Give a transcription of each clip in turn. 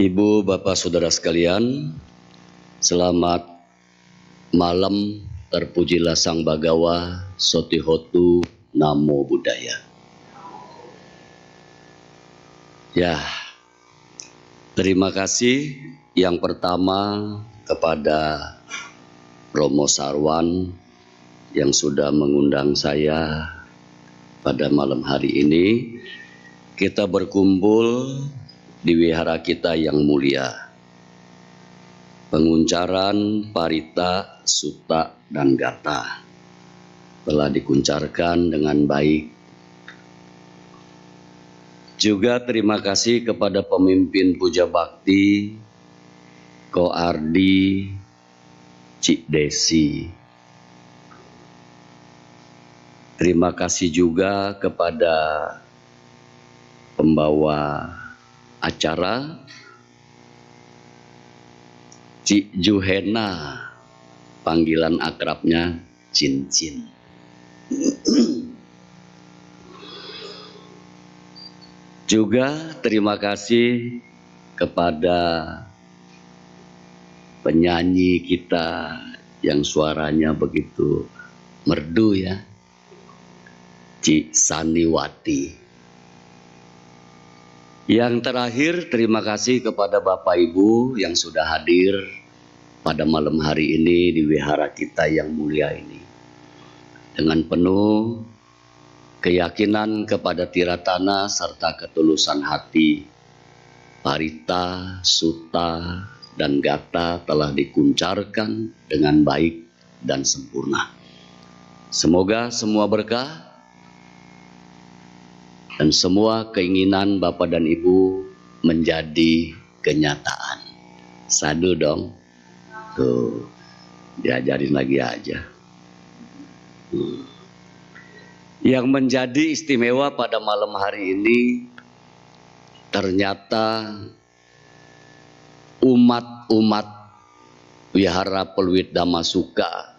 Ibu, Bapak, Saudara sekalian, selamat malam. Terpujilah Sang Bagawa, Sotihotu, Namo Buddhaya. Ya, terima kasih yang pertama kepada Romo Sarwan yang sudah mengundang saya pada malam hari ini. Kita berkumpul di wihara kita yang mulia. Penguncaran Parita, Sutta, dan Gatha telah dikuncarkan dengan baik. Juga terima kasih kepada pemimpin Puja Bakti, Ko Ardi, Cik Desi. Terima kasih juga kepada pembawa acara, Cik Juhena, panggilan akrabnya Cincin. Juga terima kasih kepada penyanyi kita yang suaranya begitu merdu ya, Cik Saniwati. Yang terakhir, terima kasih kepada Bapak Ibu yang sudah hadir pada malam hari ini di wihara kita yang mulia ini. Dengan penuh keyakinan kepada tiratana serta ketulusan hati, Parita, Sutta, dan Gatha telah dikuncarkan dengan baik dan sempurna. Semoga semua berkah dan semua keinginan Bapak dan Ibu menjadi kenyataan. Sadu dong. Tuh, diajarin lagi aja. Yang menjadi istimewa pada malam hari ini, ternyata umat-umat Wihara Peluit Damasuka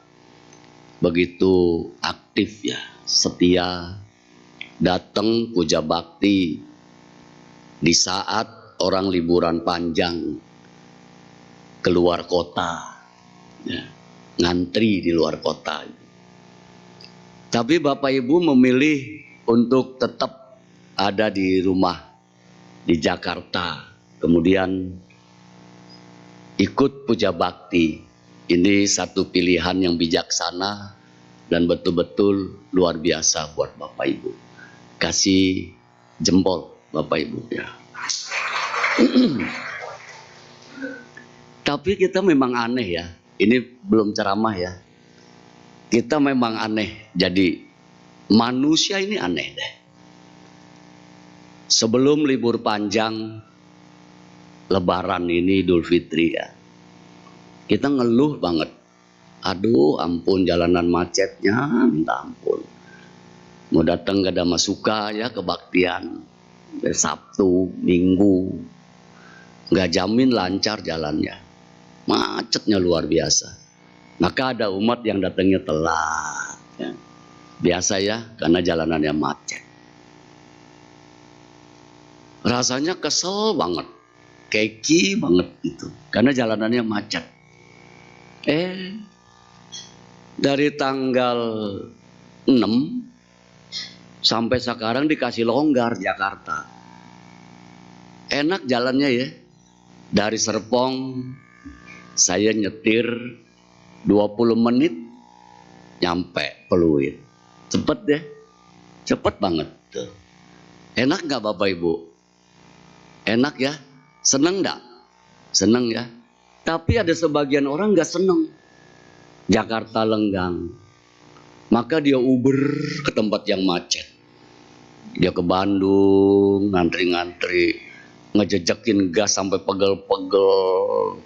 begitu aktif ya, setia datang puja bakti di saat orang liburan panjang keluar kota, ya, ngantri di luar kota. Tapi Bapak Ibu memilih untuk tetap ada di rumah di Jakarta, kemudian ikut puja bakti. Ini satu pilihan yang bijaksana dan betul-betul luar biasa buat Bapak Ibu. Kasih jempol Bapak Ibu ya. Tapi kita memang aneh ya. Ini belum ceramah ya. Kita memang aneh. Jadi manusia ini aneh deh. Sebelum libur panjang Lebaran ini, Idul Fitri ya, kita ngeluh banget. Aduh ampun, jalanan macetnya minta ampun. Mau datang ke Damasuka ya, kebaktian Sabtu, Minggu, nggak jamin lancar jalannya, macetnya luar biasa. Maka ada umat yang datangnya telat ya. Biasa ya, karena jalanannya macet. Rasanya kesel banget, keki banget gitu, karena jalanannya macet. Dari tanggal 6 sampai sekarang dikasih longgar Jakarta. Enak jalannya ya. Dari Serpong saya nyetir 20 menit nyampe Peluit. Cepet deh. Cepet banget tuh. Enak gak Bapak Ibu? Enak ya? Seneng gak? Seneng ya. Tapi ada sebagian orang gak seneng Jakarta lenggang. Maka dia Uber ke tempat yang macet. Dia ke Bandung, ngantri-ngantri, ngejejekin gas sampai pegel-pegel.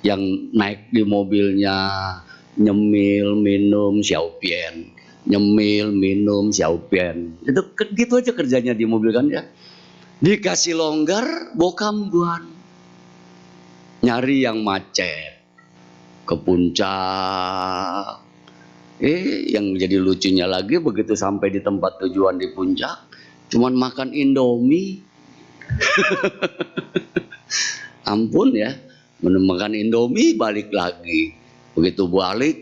Yang naik di mobilnya nyemil minum xiaopian, nyemil minum xiaopian. Itu gitu aja kerjanya di mobil kan ya. Dikasih longgar, bokambuan. Nyari yang macet ke puncak. Yang jadi lucunya lagi, begitu sampai di tempat tujuan di puncak, cuman makan Indomie. Ampun ya, menemukan Indomie balik lagi. Begitu balik,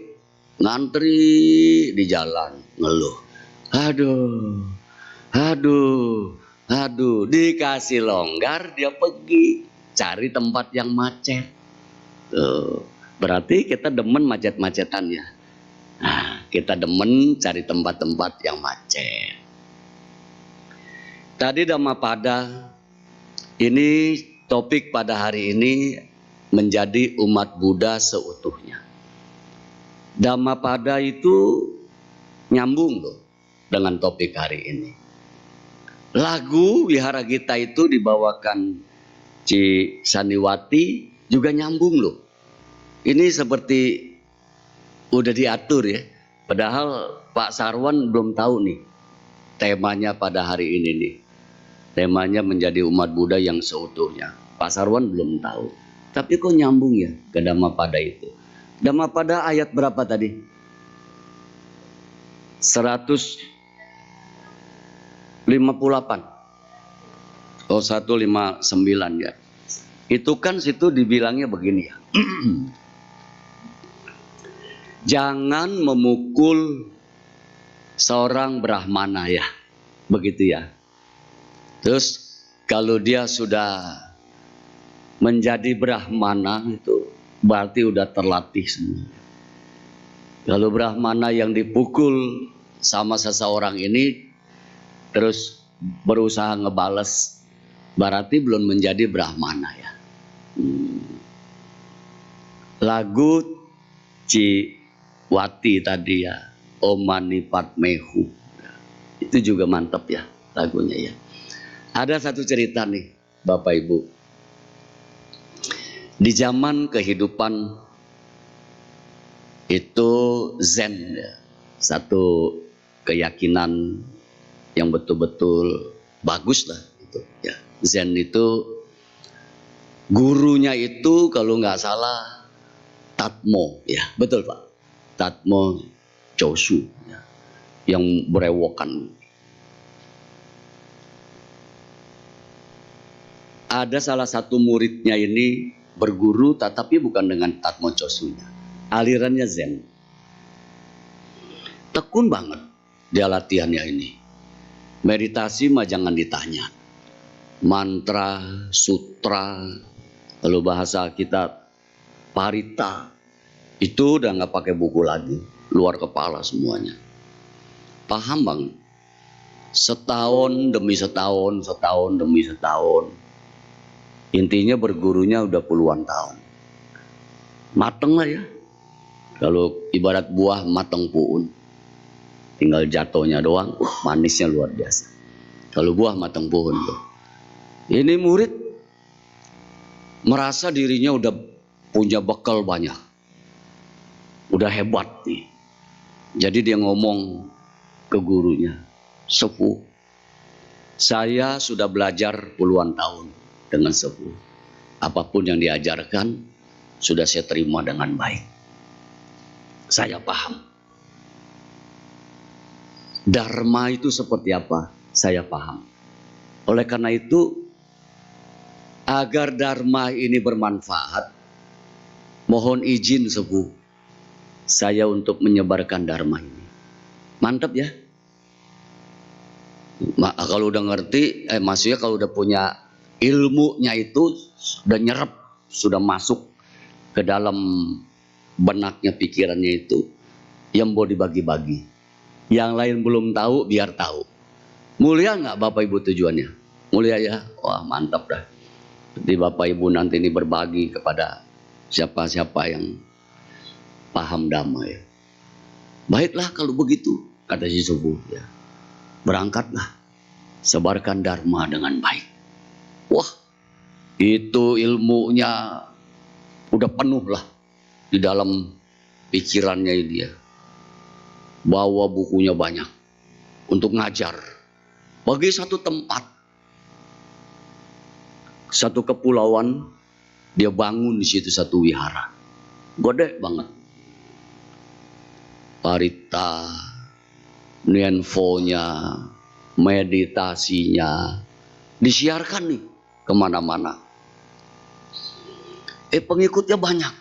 ngantri di jalan, ngeluh. Aduh, aduh, aduh, dikasih longgar dia pergi cari tempat yang macet. Tuh, berarti kita demen macet-macetannya. Nah, kita demen cari tempat-tempat yang macet. Tadi Dhammapada, ini topik pada hari ini menjadi umat Buddha seutuhnya. Dhammapada itu nyambung loh dengan topik hari ini. Lagu Wihara Gita itu dibawakan Ci Sandiwati juga nyambung loh. Ini seperti udah diatur ya. Padahal Pak Sarwan belum tahu nih temanya pada hari ini nih. Temanya menjadi umat Buddha yang seutuhnya. Pak Sarwan belum tahu. Tapi kok nyambung ya ke Dhammapada itu. Dhammapada ayat berapa tadi? 158. Oh, 159 ya. Itu kan situ dibilangnya begini ya. Jangan memukul seorang Brahmana ya. Begitu ya. Terus kalau dia sudah menjadi Brahmana itu berarti udah terlatih semua. Kalau Brahmana yang dipukul sama seseorang ini terus berusaha ngebales, berarti belum menjadi Brahmana ya. Lagu Ci Wati tadi ya, Om Mani Padme Hum. Itu juga mantap ya lagunya ya. Ada satu cerita nih Bapak Ibu. Di zaman kehidupan itu Zen ya, satu keyakinan yang betul-betul bagus lah itu ya. Zen itu gurunya itu kalau nggak salah Tatmo ya, betul Pak. Tatmo Chosu ya, yang berewokan. Ada salah satu muridnya ini berguru tetapi bukan dengan Tatmo Chosunya. Alirannya Zen. Tekun banget dia latihannya ini. Meditasi mah jangan ditanya. Mantra, sutra, kalau bahasa kita parita, itu udah nggak pakai buku lagi, luar kepala semuanya. Paham bang? Setahun demi setahun, setahun demi setahun. Intinya bergurunya udah puluhan tahun. Mateng lah ya. Kalau ibarat buah mateng puun. Tinggal jatuhnya doang, manisnya luar biasa. Kalau buah mateng puun tuh. Ini murid merasa dirinya udah punya bekal banyak. Udah hebat nih. Jadi dia ngomong ke gurunya, "Sepuh, saya sudah belajar puluhan tahun dengan sepuh. Apapun yang diajarkan sudah saya terima dengan baik. Saya paham. Dharma itu seperti apa? Saya paham. Oleh karena itu, agar Dharma ini bermanfaat, mohon izin sepuh saya untuk menyebarkan Dharma ini." Mantap ya. Kalau udah ngerti, maksudnya kalau udah punya ilmunya itu sudah nyerap, sudah masuk ke dalam benaknya pikirannya itu, yang mau dibagi-bagi. Yang lain belum tahu, biar tahu. Mulia nggak Bapak Ibu tujuannya? Mulia ya? Wah mantap dah. Jadi Bapak Ibu nanti ini berbagi kepada siapa-siapa yang paham Dhamma ya. Baiklah kalau begitu, kata si sepuh ya. Berangkatlah, sebarkan Dharma dengan baik. Wah, itu ilmunya udah penuh lah di dalam pikirannya dia. Bawa bukunya banyak untuk ngajar. Bagi satu tempat, satu kepulauan, dia bangun di situ satu wihara. Gede banget. Parita, Nianfonya, meditasinya disiarkan nih kemana-mana. Pengikutnya banyak.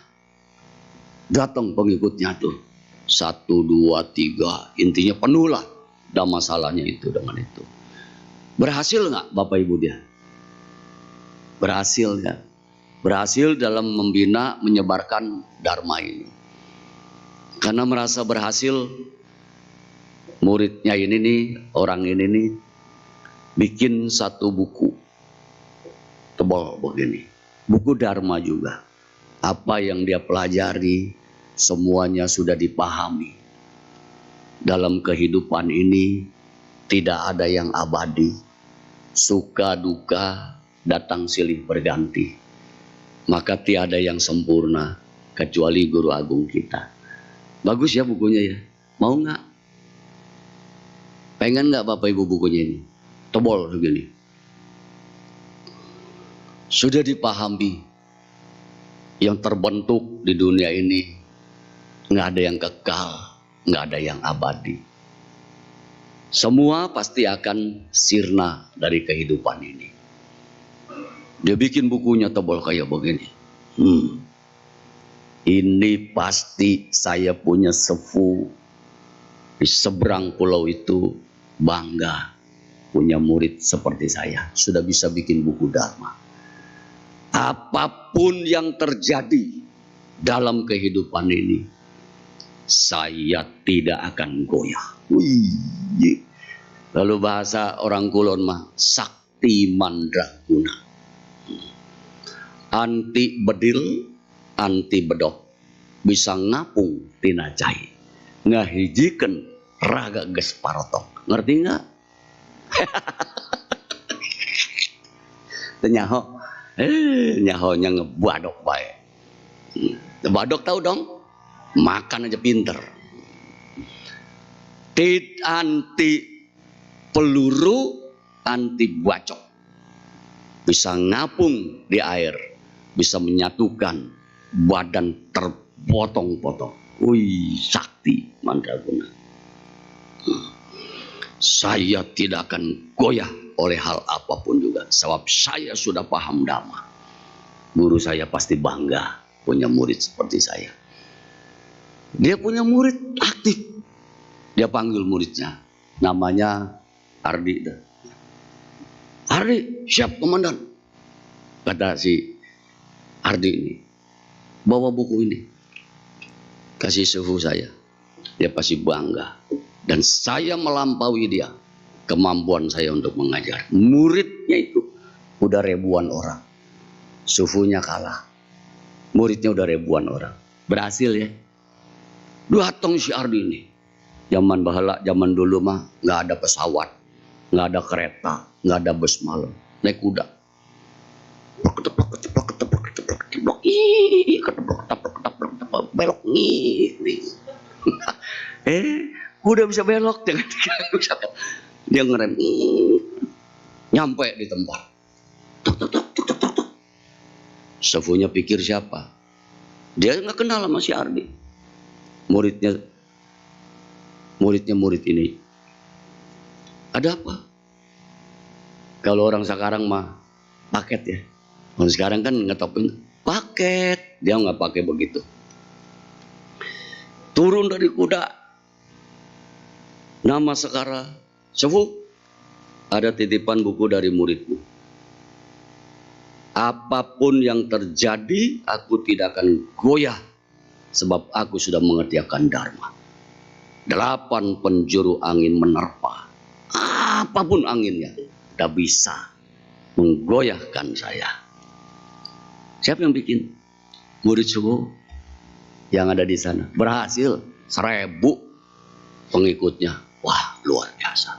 Datang pengikutnya tuh. 1, 2, 3. Intinya penuh lah. Ada masalahnya itu dengan itu. Berhasil nggak Bapak Ibu dia? Berhasil ya. Berhasil dalam membina, menyebarkan Dharma ini. Karena merasa berhasil, muridnya ini nih, orang ini nih, bikin satu buku. Tebal begini. Buku Dharma juga. Apa yang dia pelajari, semuanya sudah dipahami. Dalam kehidupan ini, tidak ada yang abadi. Suka duka datang silih berganti. Maka tiada yang sempurna kecuali Guru Agung kita. Bagus ya bukunya ya. Mau nggak? Pengen nggak Bapak Ibu bukunya ini? Tebal begini. Sudah dipahami. Yang terbentuk di dunia ini nggak ada yang kekal, nggak ada yang abadi. Semua pasti akan sirna dari kehidupan ini. Dia bikin bukunya tebal kayak begini. Ini pasti saya punya sepuh di seberang pulau itu bangga punya murid seperti saya. Sudah bisa bikin buku Dharma. Apapun yang terjadi dalam kehidupan ini, saya tidak akan goyah. Wih. Lalu bahasa orang Kulon mah sakti mandraguna. Anti bedil, anti bedok, bisa ngapung tina cai, ngahijikan raga ges parotok. Ngerti nggak? Nyaho, nyahonya ngebadok baik. Badok tahu dong? Makan aja pinter. Anti peluru, anti bacok, bisa ngapung di air, bisa menyatukan badan terpotong-potong. Wih, sakti mandraguna. Saya tidak akan goyah oleh hal apapun juga, sebab saya sudah paham Dhamma. Guru saya pasti bangga punya murid seperti saya. Dia punya murid aktif. Dia panggil muridnya, namanya Ardi. Ardi, siap komandan. Kata si Ardi ini, bawa buku ini, kasih suhu saya. Dia pasti bangga. Dan saya melampaui dia, kemampuan saya untuk mengajar. Muridnya itu udah ribuan orang. Sufunya kalah. Muridnya udah ribuan orang. Berhasil ya. Datang si Ardi ini. Zaman bahala, zaman dulu mah nggak ada pesawat, nggak ada kereta, nggak ada bus malam, naik kuda. Belok nih. Kuda bisa belok dengan dia ngerem, nyampe di tempat. Sefunya pikir siapa? Dia nggak kenal sama si Ardi. Muridnya murid ini. Ada apa? Kalau orang sekarang mah paket ya. Orang sekarang kan ngetopin paket. Dia nggak pakai begitu. Turun dari kuda. Nama Sekara. Sefu, ada titipan buku dari muridmu. Apapun yang terjadi, aku tidak akan goyah. Sebab aku sudah mengerjakan Dharma. 8 penjuru angin menerpa. Apapun anginnya, tidak bisa menggoyahkan saya. Siapa yang bikin? Murid suku yang ada di sana. Berhasil 1000 pengikutnya. Wah, luar biasa.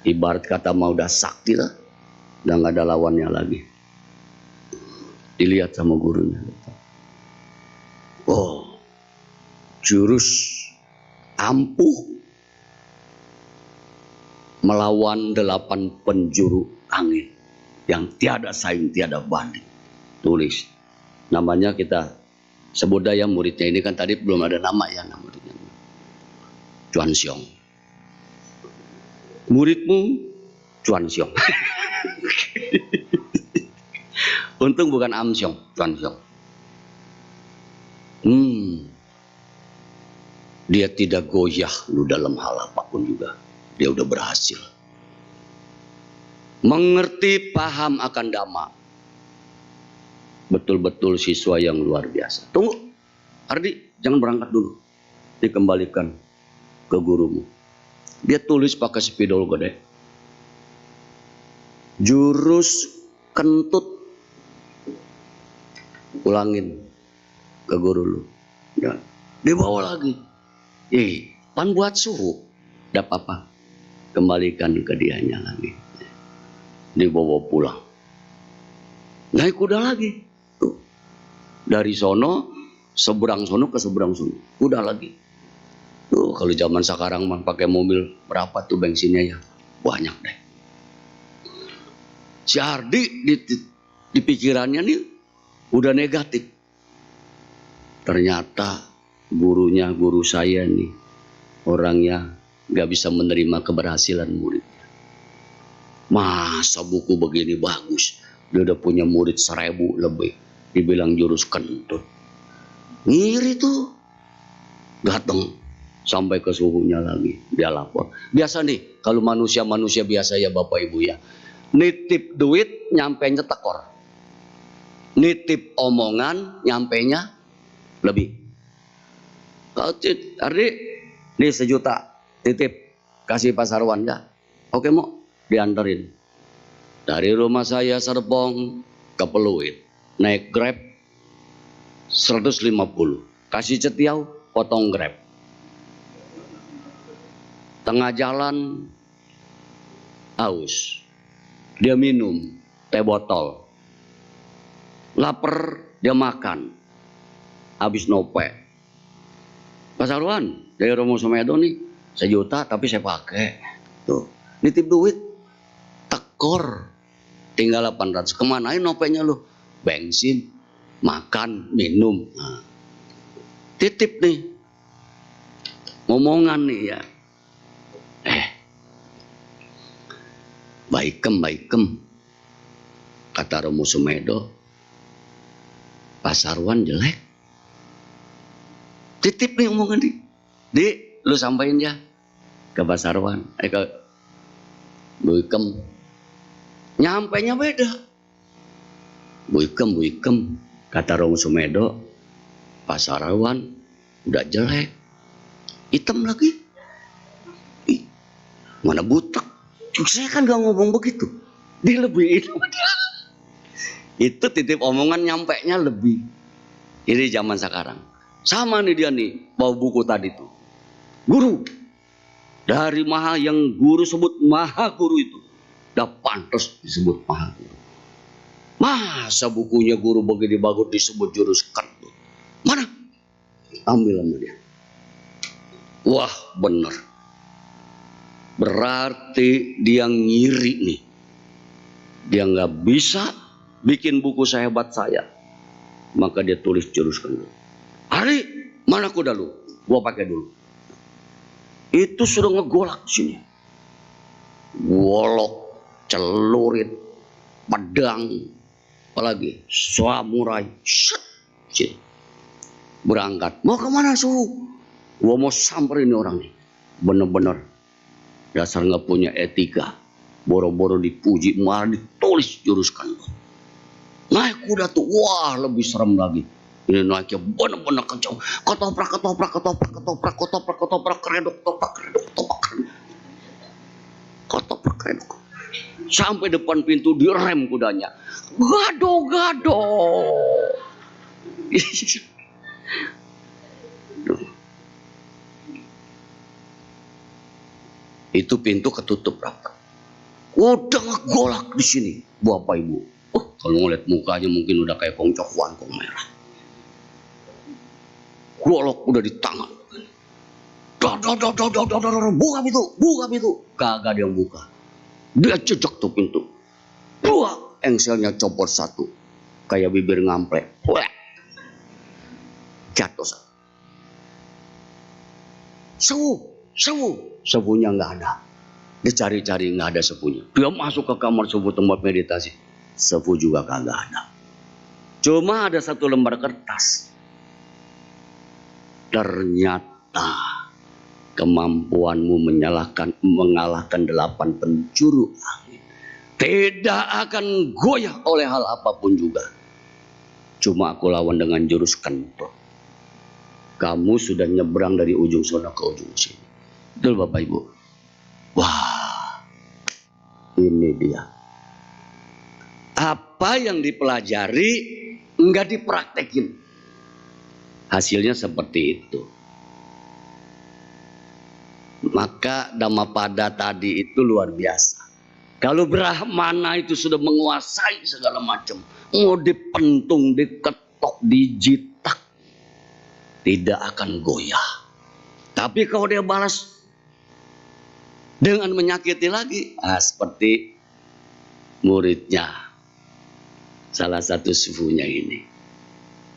Ibarat kata mau udah sakti lah. Udah gak ada lawannya lagi. Dilihat sama gurunya. Oh, jurus ampuh melawan 8 penjuru angin yang tiada saing, tiada banding. Tulis namanya, kita sebut daya muridnya ini kan tadi belum ada nama ya, nama muridnya Chuan Xiong. Muridmu Chuan Xiong. Untung bukan Am Xiong, Chuan Xiong. Dia tidak goyah lu dalam hal apapun juga. Dia udah berhasil. Mengerti, paham akan dhamma. Betul-betul siswa yang luar biasa. Tunggu, Ardi, jangan berangkat dulu. Dikembalikan ke gurumu. Dia tulis pakai spidol gede. Jurus kentut. Ulangin ke guru lu. Ya, dibawa lagi. Pan buat suhu. Tidak apa-apa. Kembalikan ke dianya lagi. Dibawa pulang. Naik kuda lagi. Tuh. Dari sono, seberang sono ke seberang sono. Kuda lagi. Tuh, kalau zaman sekarang mah pakai mobil berapa tuh bensinnya ya? Banyak deh. Si Ardi di pikirannya nih udah negatif. Ternyata gurunya, guru saya nih orangnya gak bisa menerima keberhasilan muridnya. Masa buku begini bagus, dia udah punya murid 1000 lebih, dibilang jurus kentut. Ngiri tuh. Datang sampai ke suhunya lagi, dia lapor. Biasa nih kalau manusia biasa ya Bapak Ibu ya, nitip duit nyampenya tekor, nitip omongan nyampenya lebih. Ardi, nih 1 juta titip kasih Pak Sarwan ya. Oke mau dianterin dari rumah saya Serpong ke Peluit, naik Grab 150, kasih Cetiau potong Grab. Tengah jalan haus, dia minum teh botol. Lapar dia makan, habis nope. Pak Sarwan dari Romo Sumedo nih 1 juta tapi saya pakai. Tuh, nitip duit tekor tinggal 800. Kemanain nopenya lu? Bensin, makan, minum. Nah, titip nih ngomongan nih ya. Baikem kata Romo Sumedo, Pak Sarwan jelek. Titip nih omongan di lu sampaikan ya ke Pak Sarwan, ke Baikem. Nyampainya beda. Baikem kata Romo Sumedo, Pak Sarwan udah jelek, hitam lagi. Mana butek. Saya kan gak ngomong begitu. Dilebihin. Itu titip omongan nyampainya lebih. Ini zaman sekarang. Sama nih dia nih, bawa buku tadi tuh. Guru. Dari maha yang guru sebut maha guru itu. Udah pantas disebut maha guru. Masa bukunya guru begini bagus disebut jurus kentut. Mana? Ambil sama dia. Wah bener. Berarti dia ngiri nih. Dia nggak bisa bikin buku sehebat saya. Maka dia tulis jurus kentut. Hari mana kuda lu? Gua pakai dulu. Itu sudah ngegolak sini. Golok, celurit, pedang, apalagi samurai. Shit. Berangkat. Mau kemana suhu? Gua mau samperin ini orang nih. Bener-bener dasar nggak punya etika, boro-boro dipuji malah ditulis jurus kentut. Naik kuda tuh, wah lebih serem lagi. Ini naiknya bener-bener kencang, ketoprak, keredok. Sampai depan pintu direm kudanya, gado. Itu pintu ketutup rapat. Udah ngegolak di sini, Bapak Ibu. Kalau ngeliat mukanya mungkin udah kayak kongcok wangkong merah. Golok udah di tangan. Buka pintu. Kagak dia yang buka. Dia jejak tuh pintu. Dua engselnya copot 1. Kayak bibir ngamplek. Jatuh 1. Sepunya nggak ada. Dia cari-cari nggak ada sepunya. Dia masuk ke kamar sepu tempat meditasi. Sepu juga kagak ada. Cuma ada 1 lembar kertas. ternyata kemampuanmu mengalahkan 8 penjuru angin tidak akan goyah oleh hal apapun juga. Cuma aku lawan dengan jurus kentrok. Kamu sudah nyebrang dari ujung sana ke ujung sini. Betul Bapak Ibu? Wah, ini dia. Apa yang dipelajari enggak dipraktekin. Hasilnya seperti itu. Maka Dhammapada tadi itu luar biasa. Kalau Brahmana itu sudah menguasai segala macam, mau dipentung, diketok, dijitak, tidak akan goyah. Tapi kalau dia balas dengan menyakiti lagi, seperti muridnya, salah satu sufunya ini.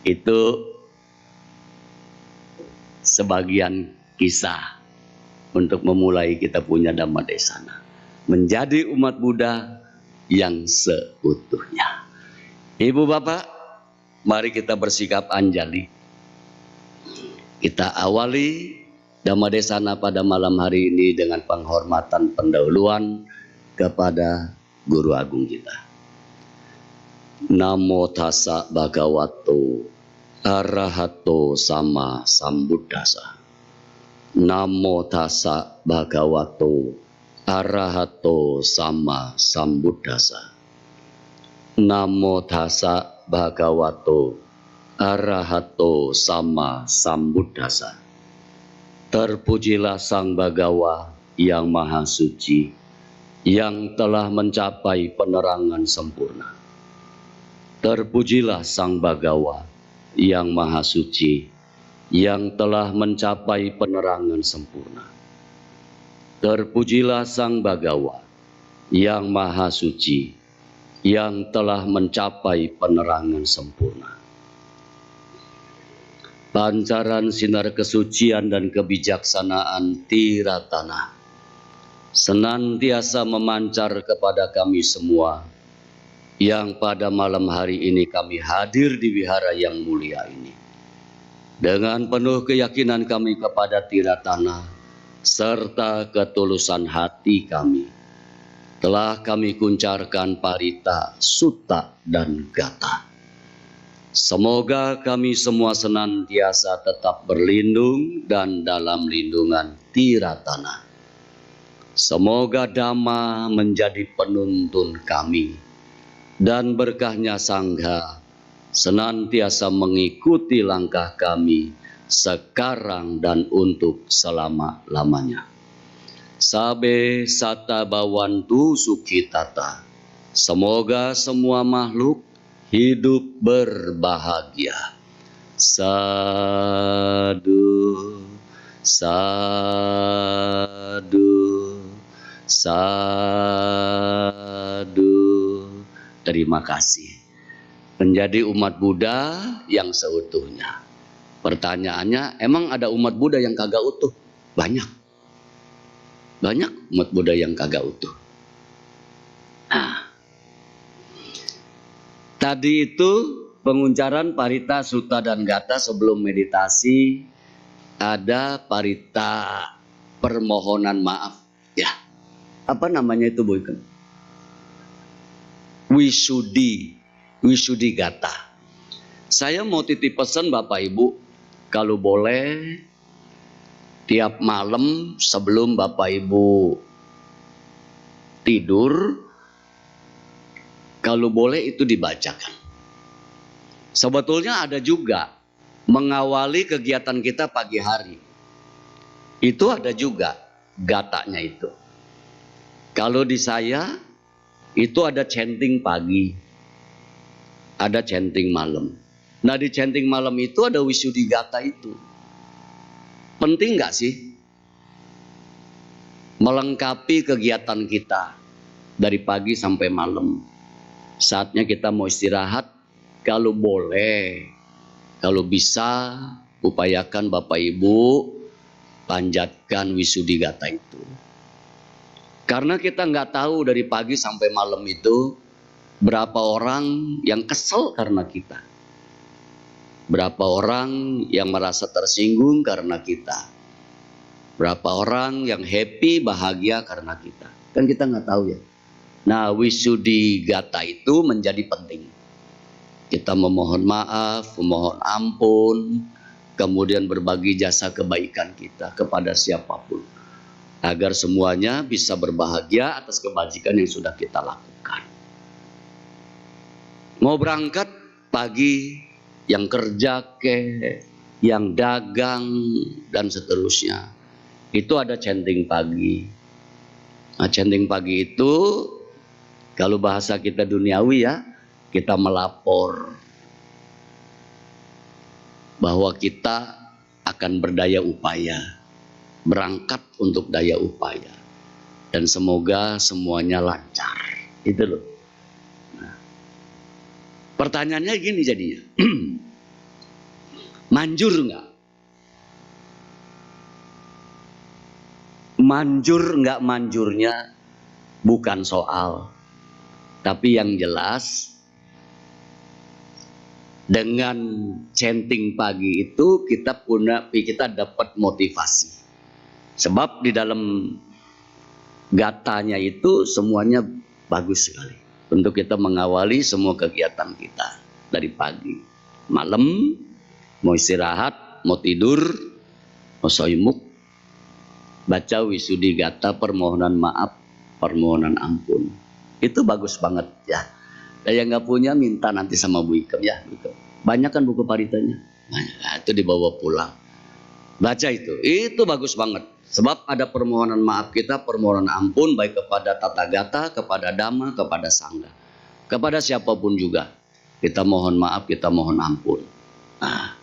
Itu sebagian kisah untuk memulai kita punya Dhammadesana. Menjadi umat Buddha yang seutuhnya. Ibu bapak, mari kita bersikap anjali. Kita awali Dhammadesana pada malam hari ini dengan penghormatan pendahuluan kepada Guru Agung kita. Namo tassa bhagavato arahato sama sambuddhassa. Namo tassa bhagavato arahato sama sambuddhassa. Namo tassa bhagavato arahato sama sambuddhassa. Terpujilah Sang Bhagawa yang Maha Suci, yang telah mencapai penerangan sempurna. Terpujilah Sang Bhagawa yang Maha Suci, yang telah mencapai penerangan sempurna. Terpujilah Sang Bhagawa yang Maha Suci, yang telah mencapai penerangan sempurna. Pancaran sinar kesucian dan kebijaksanaan Tiratana senantiasa memancar kepada kami semua yang pada malam hari ini kami hadir di wihara yang mulia ini. Dengan penuh keyakinan kami kepada Tiratana serta ketulusan hati kami, telah kami kuncarkan parita, sutta, dan gata. Semoga kami semua senantiasa tetap berlindung dan dalam lindungan Tiratana. Semoga Dhamma menjadi penuntun kami, dan berkahnya Sangha senantiasa mengikuti langkah kami sekarang dan untuk selama-lamanya. Sabe sata bawantu sukhitata. Semoga semua makhluk hidup berbahagia. Sadu, sadu, sadu. Terima kasih. Menjadi umat Buddha yang seutuhnya. Pertanyaannya, emang ada umat Buddha yang kagak utuh? Banyak. Banyak umat Buddha yang kagak utuh. Nah, tadi itu penguncaran parita, sutta, dan gata sebelum meditasi. Ada parita permohonan maaf. Ya, apa namanya itu Bu Iken? Wisudi gata. Saya mau titip pesan Bapak Ibu, kalau boleh tiap malam sebelum Bapak Ibu tidur, kalau boleh itu dibacakan. Sebetulnya ada juga mengawali kegiatan kita pagi hari. Itu ada juga gatanya itu. Kalau di saya itu ada chanting pagi, ada chanting malam. Nah di chanting malam itu ada wisudi gata itu. Penting nggak sih? Melengkapi kegiatan kita dari pagi sampai malam. Saatnya kita mau istirahat, kalau boleh, kalau bisa, upayakan Bapak Ibu panjatkan wisudi gata itu. Karena kita nggak tahu dari pagi sampai malam itu berapa orang yang kesel karena kita. Berapa orang yang merasa tersinggung karena kita? Berapa orang yang happy, bahagia karena kita? Kan kita nggak tahu ya. Nah, Wisudi Gata itu menjadi penting. Kita memohon maaf, memohon ampun, kemudian berbagi jasa kebaikan kita kepada siapapun. Agar semuanya bisa berbahagia atas kebajikan yang sudah kita lakukan. Mau berangkat pagi, yang kerja yang dagang, dan seterusnya. Itu ada centing pagi. Nah, centing pagi itu, kalau bahasa kita duniawi ya, kita melapor bahwa kita akan berdaya upaya, berangkat untuk daya upaya, dan semoga semuanya lancar. Itu loh. Nah, pertanyaannya gini jadinya, manjur nggak? Manjur nggak manjurnya bukan soal, tapi yang jelas dengan centing pagi itu kita dapat motivasi. Sebab di dalam gatanya itu semuanya bagus sekali untuk kita mengawali semua kegiatan kita dari pagi, malam, mau istirahat, mau tidur, mau soimuk, baca Wisudi Gata, permohonan maaf, permohonan ampun. Itu bagus banget ya. Dan yang nggak punya minta nanti sama Bu Ikem ya. Banyak kan buku paritanya. Nah, itu dibawa pulang. Baca itu bagus banget. Sebab ada permohonan maaf kita, permohonan ampun baik kepada Tata Gata, kepada Dhamma, kepada Sangha. Kepada siapapun juga. Kita mohon maaf, kita mohon ampun. Nah,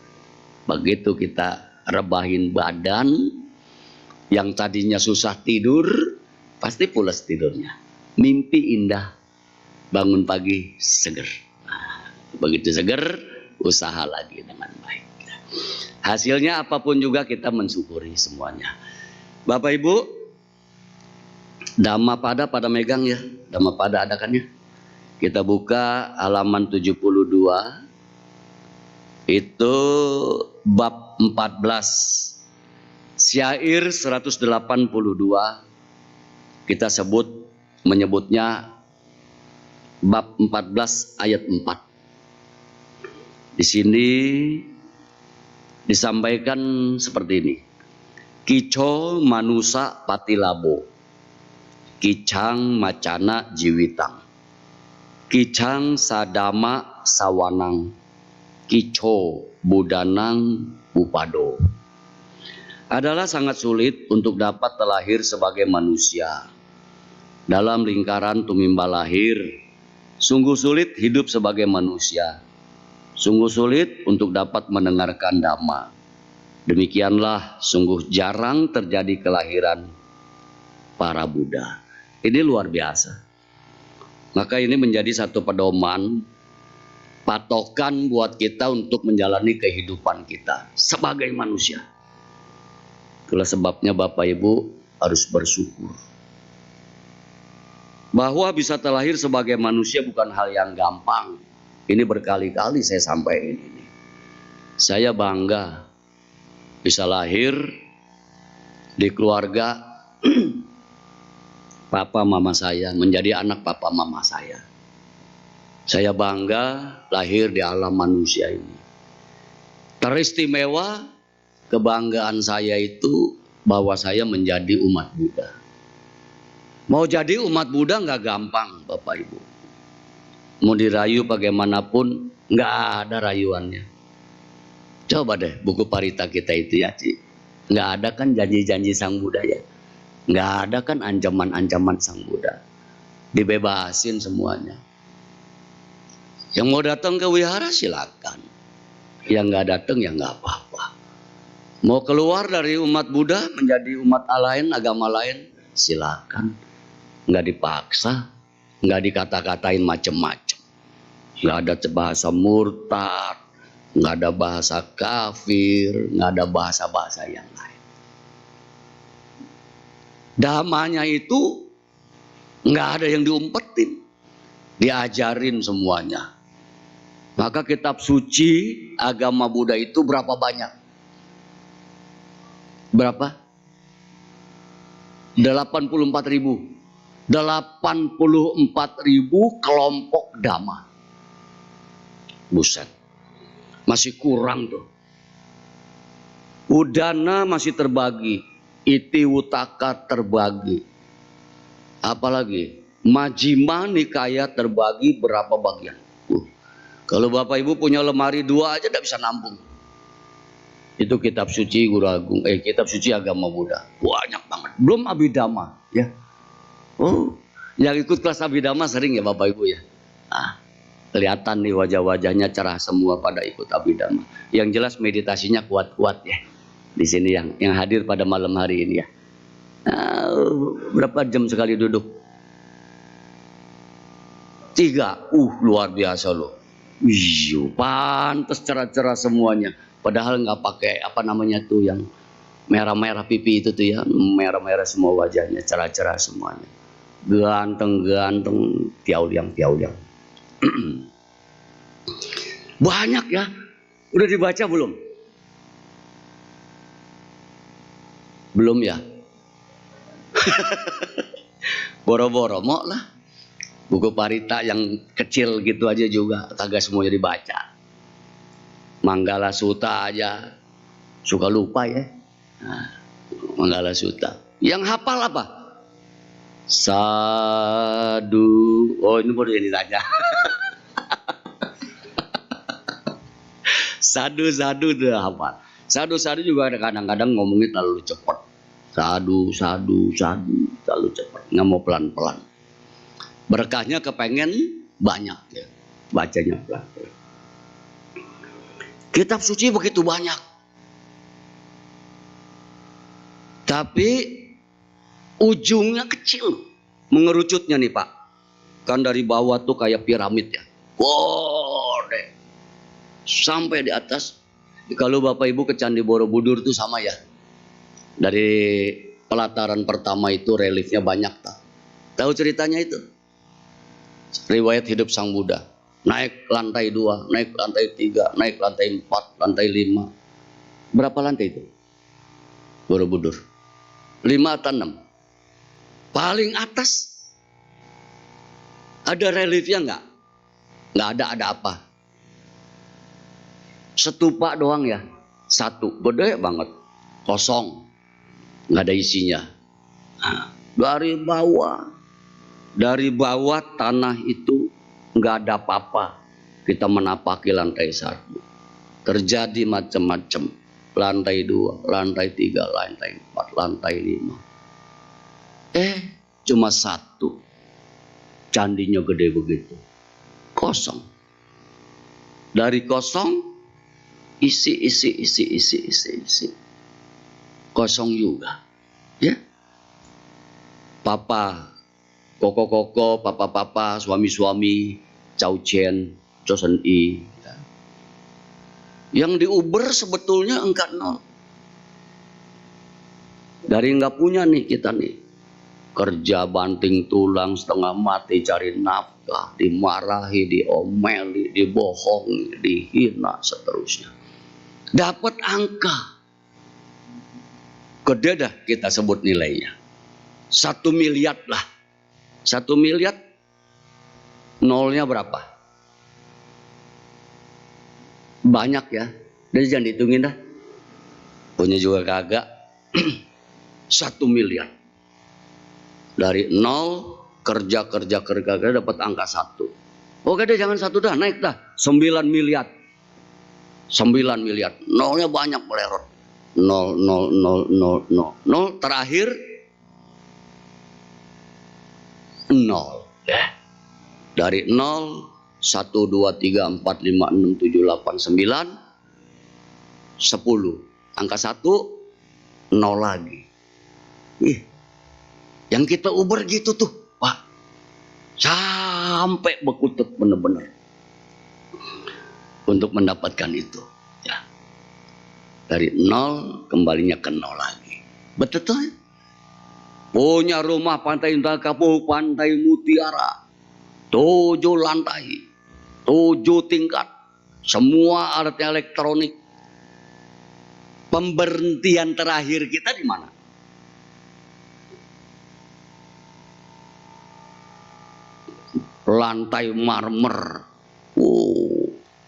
begitu kita rebahin badan, yang tadinya susah tidur, pasti pulas tidurnya. Mimpi indah, bangun pagi seger. Nah, begitu seger, usaha lagi dengan baik. Hasilnya apapun juga kita mensyukuri semuanya. Bapak Ibu, Dhammapada pada megang ya. Dhammapada ada kan ya? Kita buka halaman 72. Itu bab 14. Syair 182 kita menyebutnya bab 14 ayat 4. Di sini disampaikan seperti ini. Kico manusa patilabo, kicang macana jiwitang, kicang sadama sawanang, kico budanang upado. Adalah sangat sulit untuk dapat terlahir sebagai manusia. Dalam lingkaran tumimba lahir, sungguh sulit hidup sebagai manusia. Sungguh sulit untuk dapat mendengarkan Dhamma. Demikianlah sungguh jarang terjadi kelahiran para Buddha. Ini luar biasa. Maka ini menjadi satu pedoman, patokan buat kita untuk menjalani kehidupan kita sebagai manusia. Itulah sebabnya Bapak Ibu harus bersyukur. Bahwa bisa terlahir sebagai manusia bukan hal yang gampang. Ini berkali-kali saya sampaikan ini. Saya bangga bisa lahir di keluarga papa mama saya, menjadi anak papa mama saya. Saya bangga lahir di alam manusia ini. Teristimewa kebanggaan saya itu bahwa saya menjadi umat Buddha. Mau jadi umat Buddha nggak gampang Bapak Ibu. Mau dirayu bagaimanapun nggak ada rayuannya. Coba deh buku parita kita itu ya Ci. Nggak ada kan janji-janji Sang Buddha ya. Nggak ada kan ancaman-ancaman Sang Buddha. Dibebasin semuanya. Yang mau datang ke wihara silakan. Yang nggak datang ya nggak apa-apa. Mau keluar dari umat Buddha menjadi umat lain, agama lain, silakan. Nggak dipaksa, nggak dikata-katain macem-macem. Nggak ada bahasa murtad, nggak ada bahasa kafir, nggak ada bahasa-bahasa yang lain. Dhammanya itu nggak ada yang diumpetin, diajarin semuanya. Maka kitab suci agama Buddha itu berapa banyak? Berapa? 84.000. 84.000 kelompok dhamma. Buset. Masih kurang tuh. Udana masih terbagi. Itiwutaka terbagi. Apalagi? Majjhima Nikaya terbagi berapa bagian? Kalau Bapak Ibu punya lemari 2 aja tidak bisa nampung. Itu kitab suci Guru Agung, kitab suci agama Buddha. Banyak banget. Belum Abhidhamma, ya. Oh, yang ikut kelas Abhidhamma sering ya Bapak Ibu ya. Kelihatan nih wajah-wajahnya cerah semua pada ikut Abhidhamma. Yang jelas meditasinya kuat-kuat ya. Di sini yang hadir pada malam hari ini ya. Berapa jam sekali duduk? 3. Luar biasa loh. Pantas cerah-cerah semuanya. Padahal nggak pakai apa namanya tuh yang merah-merah pipi itu tuh ya, merah-merah semua wajahnya, cerah-cerah semuanya. Ganteng-ganteng, tiauliang-tiauliang. Banyak ya. Udah dibaca belum? Belum ya? Boro-boro mau lah. Buku Parita yang kecil gitu aja juga kagak semuanya dibaca. Manggala Sutta aja suka lupa ya. Manggala Sutta. Yang hafal apa? Sadu. Oh ini baru yang ditanya. Sadu udah hafal. Sadu juga kadang-kadang ngomongnya terlalu cepat. Sadu terlalu cepat. Nggak mau pelan-pelan. Berkahnya kepengen banyak ya. Bacanya pelan-pelan. Kitab suci begitu banyak. Tapi ujungnya kecil. Mengerucutnya nih Pak. Kan dari bawah tuh kayak piramid ya. Wow deh. Sampai di atas. Kalau Bapak Ibu ke Candi Borobudur tuh sama ya. Dari pelataran pertama itu reliefnya banyak. Tahu ceritanya itu? Riwayat hidup Sang Buddha. Naik lantai 2, naik lantai 3, naik lantai 4, lantai 5. Berapa lantai itu? Borobudur. 5 atau 6? Paling atas ada reliefnya enggak? Enggak ada apa? Stupa doang ya. 1, gede banget. Kosong. Enggak ada isinya. Dari bawah tanah itu nggak ada apa-apa. Kita menapaki lantai 1. Terjadi macam-macam. Lantai 2, lantai 3, lantai 4, lantai 5. Cuma 1. Candinya gede begitu. Kosong. Dari kosong, isi. Kosong juga. Ya. Papa. Koko, papa, suami, Chauchen, Chosen I. Yang diuber sebetulnya enggak 0. Dari enggak punya nih kita nih. Kerja banting tulang setengah mati cari nafkah. Dimarahi, diomeli, dibohongi, dihina seterusnya. Dapat angka. Gede dah kita sebut nilainya. 1 miliar lah. 1 miliar, nolnya berapa? Banyak ya. Jadi jangan dihitungin dah. Punya juga kagak. 1 miliar. Dari 0 kerja dapat angka 1. Oke deh jangan 1 dah, naik dah. 9 miliar. 9 miliar. Nolnya banyak melerot. 0. Terakhir 0 ya. Dari 0 1 2 3 4 5 6 7 8 9 10. Angka 1 0 lagi. Yang kita uber gitu tuh, Pak. Sampai bekutut bener-bener. Untuk mendapatkan itu, ya. Dari 0 kembalinya ke 0 lagi. Betul? Punya rumah pantai Indah Kapuk, pantai Mutiara. 7 lantai. 7 tingkat. semua alat elektronik. Pemberhentian terakhir kita di mana? Lantai marmer,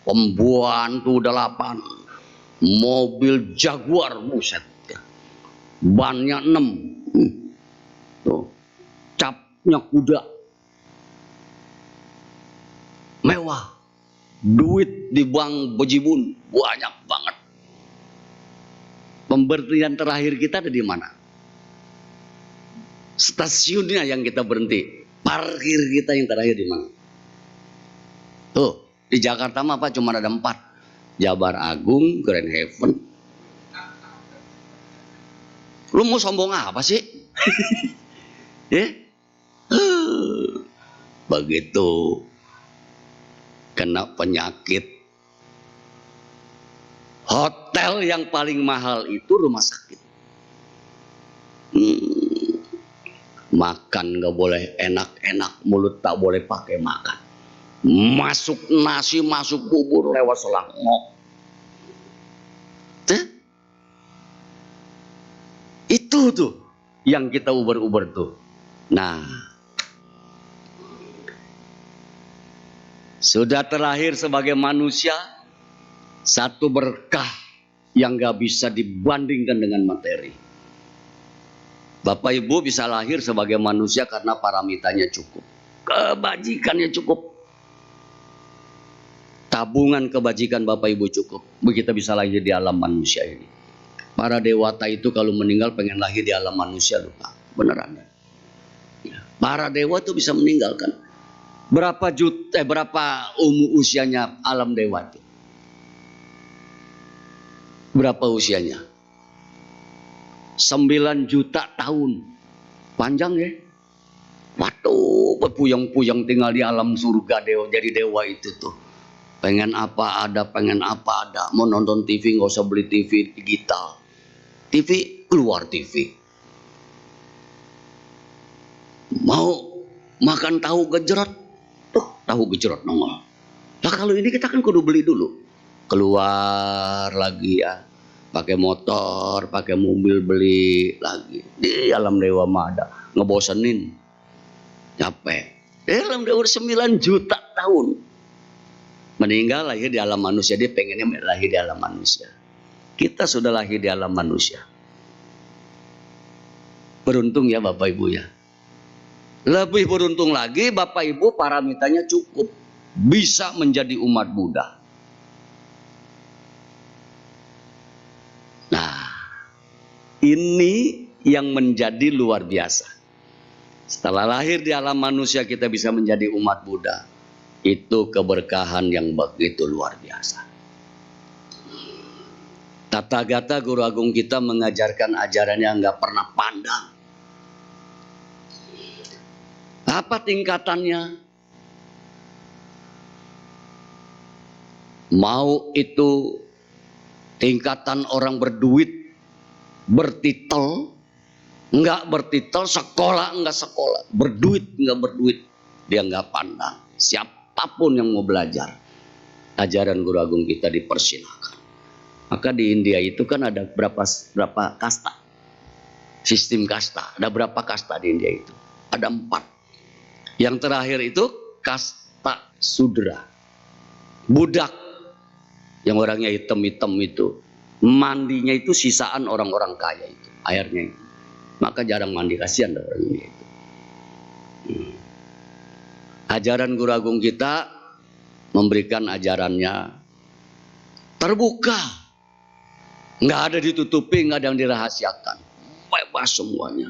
pembuantu 8, mobil Jaguar, buset, bannya 6, tuh, capnya kuda, mewah, duit di bank bejibun banyak banget. Pemberhentian terakhir kita ada di mana? Stasiunnya yang kita berhenti, parkir kita yang terakhir di mana? Tuh, di Jakarta mah apa cuma ada 4. Jabar Agung, Grand Heaven. Lu mau sombong apa sih? Ya? Begitu kena penyakit, hotel yang paling mahal itu rumah sakit. Makan gak boleh enak-enak, mulut tak boleh pakai makan. Masuk nasi, masuk bubur lewat selang ngok. Itu tuh yang kita uber-uber tuh. Nah, sudah terakhir sebagai manusia, satu berkah yang gak bisa dibandingkan dengan materi. Bapak Ibu bisa lahir sebagai manusia karena paramitanya cukup, kebajikannya cukup, tabungan kebajikan Bapak Ibu cukup, begitu bisa lahir di alam manusia ini. Para dewata itu kalau meninggal pengen lahir di alam manusia, lupa, beneran. Para dewa itu bisa meninggalkan. Berapa usianya alam dewa itu? Berapa usianya? 9 juta tahun. Panjang ya? Waduh, berpuyang-puyang tinggal di alam surga dewa, jadi dewa itu tuh. Pengen apa ada, pengen apa ada. Mau nonton TV nggak usah beli TV digital. TV keluar TV. Mau makan tahu gejrot, tuh tahu gejrot nongol. Nah kalau ini kita kan kudu beli dulu. Keluar lagi ya, pakai motor, pakai mobil, beli lagi. Di alam dewa mah ada, ngebosenin, capek. Di alam dewa 9 juta tahun. Meninggal lahir di alam manusia, dia pengennya lahir di alam manusia. Kita sudah lahir di alam manusia. Beruntung ya Bapak Ibu ya. Lebih beruntung lagi Bapak Ibu paramitanya cukup, bisa menjadi umat Buddha. Nah, ini yang menjadi luar biasa. Setelah lahir di alam manusia kita bisa menjadi umat Buddha. Itu keberkahan yang begitu luar biasa. Tathagata Guru Agung kita mengajarkan ajaran yang nggak pernah pandang. Apa tingkatannya? Mau itu tingkatan orang berduit, bertitel, nggak bertitel, sekolah nggak sekolah, berduit nggak berduit, dia nggak pandang. Siapapun yang mau belajar, ajaran Guru Agung kita dipersilakan. Maka di India itu kan ada berapa kasta, sistem kasta. Ada berapa kasta di India itu? Ada 4. Yang terakhir itu kasta Sudra, budak, yang orangnya hitam-hitam itu, mandinya itu sisaan orang-orang kaya itu, airnya itu. Maka jarang mandi, kasihan orang India itu. Ajaran Guru Agung kita memberikan ajarannya terbuka. Nggak ada ditutupi, nggak ada yang dirahasiakan. Bebas semuanya.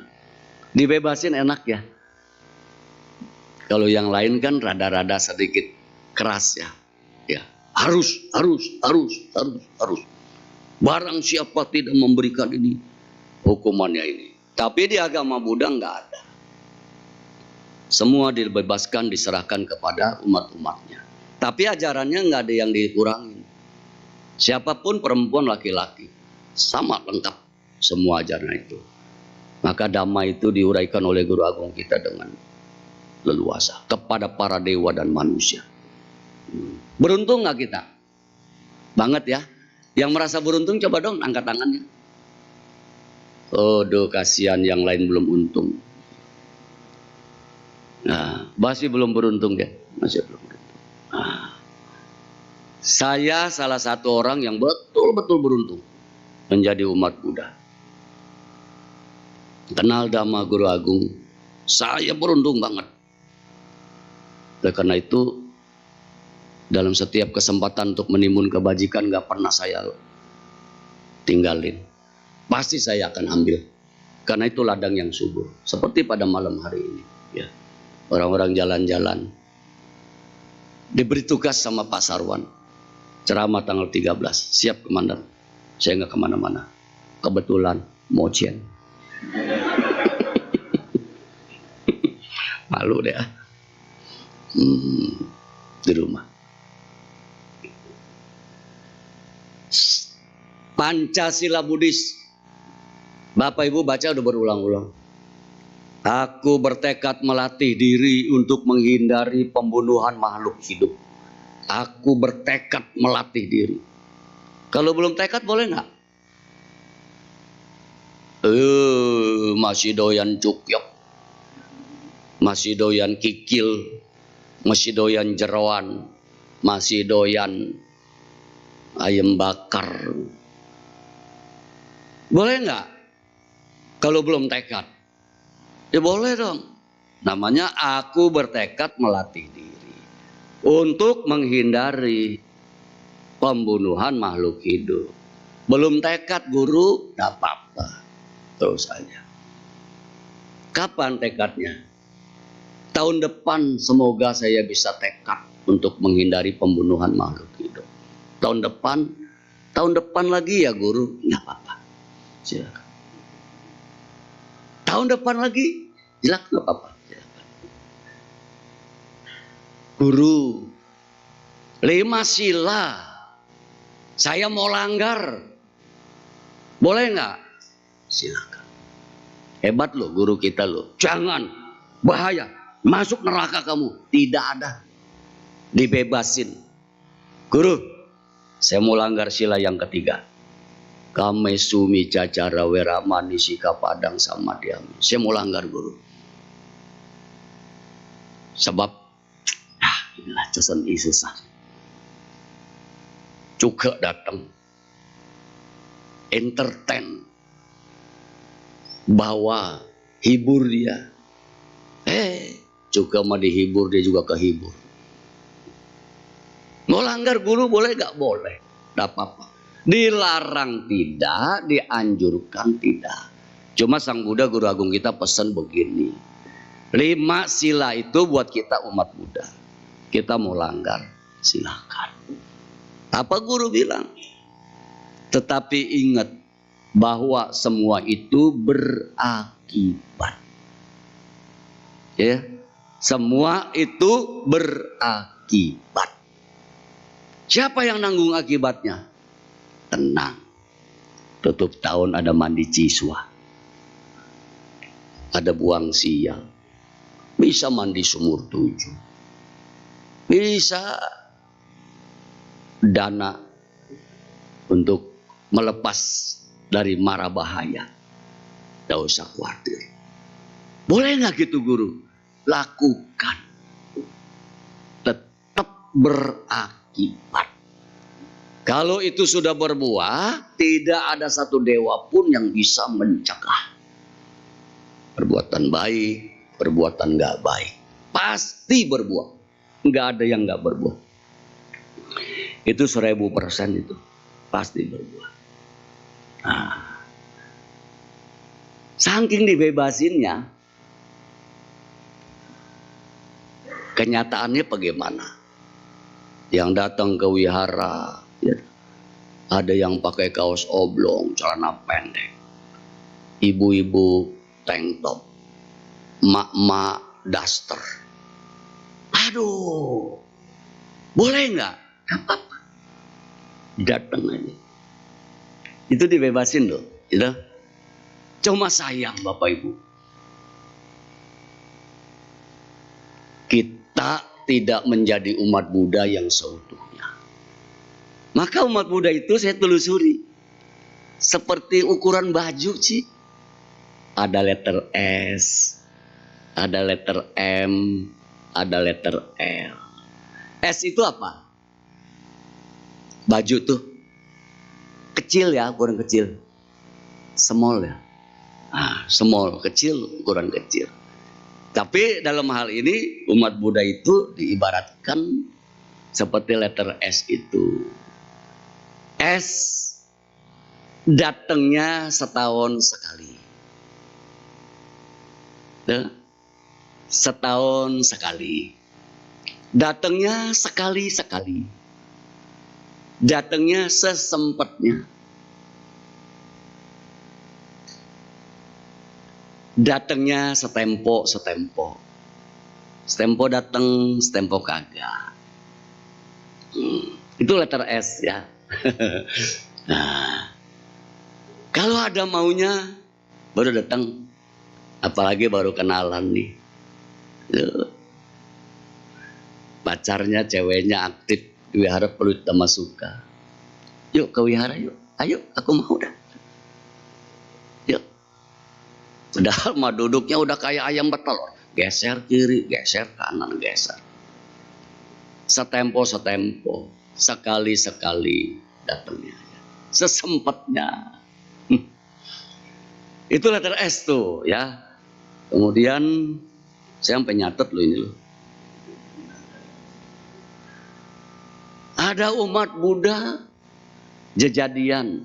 Dibebasin enak ya. Kalau yang lain kan rada-rada sedikit keras ya. Ya, harus. Barang siapa tidak memberikan ini, hukumannya ini. Tapi di agama Buddha nggak ada. Semua dibebaskan, diserahkan kepada umat-umatnya. Tapi ajarannya nggak ada yang dikurangi. Siapapun perempuan laki-laki, sama lengkap semua ajaran itu. Maka dhamma itu diuraikan oleh Guru Agung kita dengan leluasa kepada para dewa dan manusia. Beruntung nggak kita? Banget ya. Yang merasa beruntung coba dong angkat tangannya. Aduh, kasihan yang lain belum untung. Nah, masih belum beruntung ya. Masih belum beruntung. Nah, saya salah satu orang yang betul-betul beruntung menjadi umat Buddha. Kenal Dhamma Guru Agung, saya beruntung banget. Oleh karena itu, dalam setiap kesempatan untuk menimbun kebajikan gak pernah saya tinggalin. Pasti saya akan ambil. Karena itu ladang yang subur. Seperti pada malam hari ini. Ya. Orang-orang jalan-jalan. Diberi tugas sama Pak Sarwan. Ceramah tanggal 13. Siap komandan. Saya gak kemana-mana. Kebetulan Mochen. Malu deh. Di rumah. Pancasila Buddhis. Bapak Ibu baca udah berulang-ulang. Aku bertekad melatih diri untuk menghindari pembunuhan makhluk hidup. Aku bertekad melatih diri. Kalau belum tekad boleh nggak? Masih doyan cukyok, masih doyan kikil, masih doyan jeroan, masih doyan ayam bakar. Boleh nggak? Kalau belum tekad, ya boleh dong. Namanya aku bertekad melatih diri untuk menghindari pembunuhan makhluk hidup. Belum tekad guru, tak apa-apa. Terus saja. Kapan tekadnya? Tahun depan semoga saya bisa tekad untuk menghindari pembunuhan makhluk hidup. Tahun depan lagi ya guru, nggak apa-apa. Silakan. Tahun depan lagi, silakan, nggak apa-apa. Silakan. Guru, 5 sila saya mau langgar, boleh nggak? Silakan. Hebat loh guru kita loh. Jangan, bahaya, masuk neraka kamu. Tidak ada, dibebasin. Guru, saya mau langgar sila yang ketiga. Kame sumi cacara weramani sika padang sama diami. Saya mau langgar guru. Sebab inilah cesan Yesusan. Juga datang entertain, bawa hibur dia. Juga mau dihibur, dia juga kehibur. Mau langgar guru boleh gak? Boleh, gak apa-apa. Dilarang tidak, dianjurkan tidak. Cuma Sang Buddha Guru Agung kita pesan begini, 5 sila itu buat kita umat Buddha. Kita mau langgar, silakan. Apa guru bilang? Tetapi ingat bahwa semua itu berakibat. Ya, semua itu berakibat. Siapa yang nanggung akibatnya? Tenang. Tutup tahun ada mandi ciswa, ada buang siang, bisa mandi sumur 7, bisa dana untuk melepas dari mara bahaya. Tidak usah khawatir. Boleh nggak gitu guru? Lakukan. Tetap berakibat. Kalau itu sudah berbuah, tidak ada satu dewa pun yang bisa mencegah. Perbuatan baik, perbuatan nggak baik, pasti berbuah. Nggak ada yang nggak berbuah. Itu 1000% itu pasti berbuah. Nah, saking dibebasinnya, kenyataannya bagaimana? Yang datang ke wihara, ya, ada yang pakai kaos oblong, celana pendek, ibu-ibu tank top, mak-mak daster. Aduh, boleh nggak? Gak apa-apa, datang aja. Itu dibebasin loh, gitu. Cuma sayang Bapak Ibu, kita tidak menjadi umat Buddha yang seutuhnya. Maka umat Buddha itu saya telusuri. Seperti ukuran baju sih. Ada letter S, ada letter M, ada letter L. S itu apa? Baju tuh kecil ya, ukuran kecil. Small ya. Small, kecil, ukuran kecil. Tapi dalam hal ini umat Buddha itu diibaratkan seperti letter S itu. S datangnya setahun sekali. Setahun sekali. Datangnya sekali-sekali. Datangnya sesempatnya. Datangnya setempo. Setempo datang, setempo kagak. Itu letter S ya. Nah, kalau ada maunya baru datang, apalagi baru kenalan nih. Pacarnya, ceweknya aktif di wihara perlu tambah suka. Yuk ke wihara yuk. Ayo, aku mau dah. Yuk. Padahal mah duduknya udah kayak ayam betelor. Geser kiri, geser kanan, geser. Setempo, sekali-sekali datangnya. Sesempatnya. Itu letter S tuh ya. Kemudian saya sampai nyatet loh ini loh. Ada umat Buddha jejadian.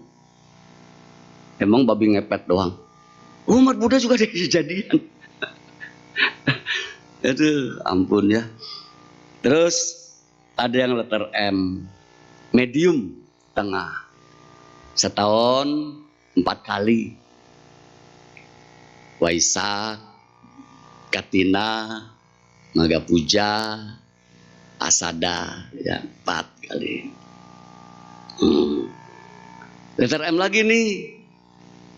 Emang babi ngepet doang. Umat Buddha juga ada jejadian. Aduh, ampun ya. Terus ada yang letter M, medium, tengah. Setahun 4 kali. Waisak, Katina, Maga Puja, Asada, ya 4 kali. Letter M lagi nih.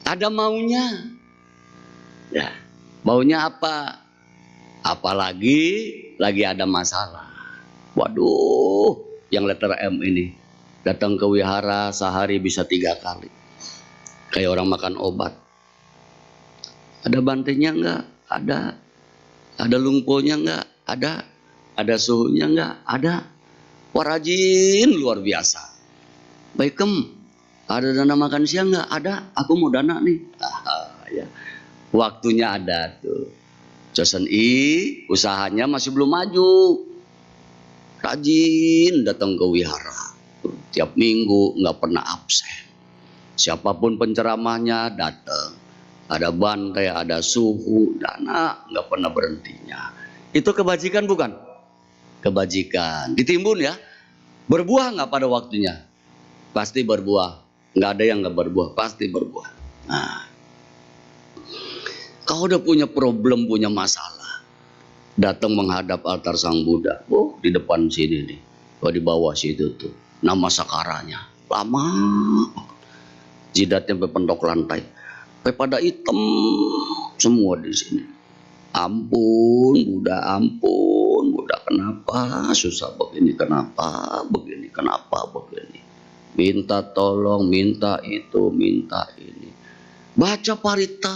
Ada maunya. Ya, maunya apa? Apalagi lagi ada masalah. Waduh, yang letter M ini datang ke wihara sehari bisa 3 kali. Kayak orang makan obat. Ada bantainya enggak? Ada. Ada lumpurnya enggak? Ada. Ada suhunya enggak? Ada. Wah, rajin luar biasa. Baikem, ada dana makan siang enggak? Ada. Aku mau dana nih. Ya. Waktunya ada tuh. Chosen usahanya masih belum maju. Rajin datang ke wihara. Tiap minggu nggak pernah absen. Siapapun penceramahnya datang. Ada bantai, ada suhu, dana nggak pernah berhentinya. Itu kebajikan bukan? Kebajikan. Ditimbun ya. Berbuah nggak pada waktunya? Pasti berbuah. Nggak ada yang nggak berbuah. Pasti berbuah. Nah, kau udah punya problem, punya masalah, datang menghadap altar Sang Buddha. Oh, di depan sini nih. Oh, di bawah situ tuh. Nama sakaranya. Lama. Jidatnya berpendok lantai. Pada hitam semua di sini. Ampun, Buddha, ampun. Buddha, kenapa susah begini? Kenapa begini? Kenapa begini? Minta tolong, minta itu, minta ini. Baca parita.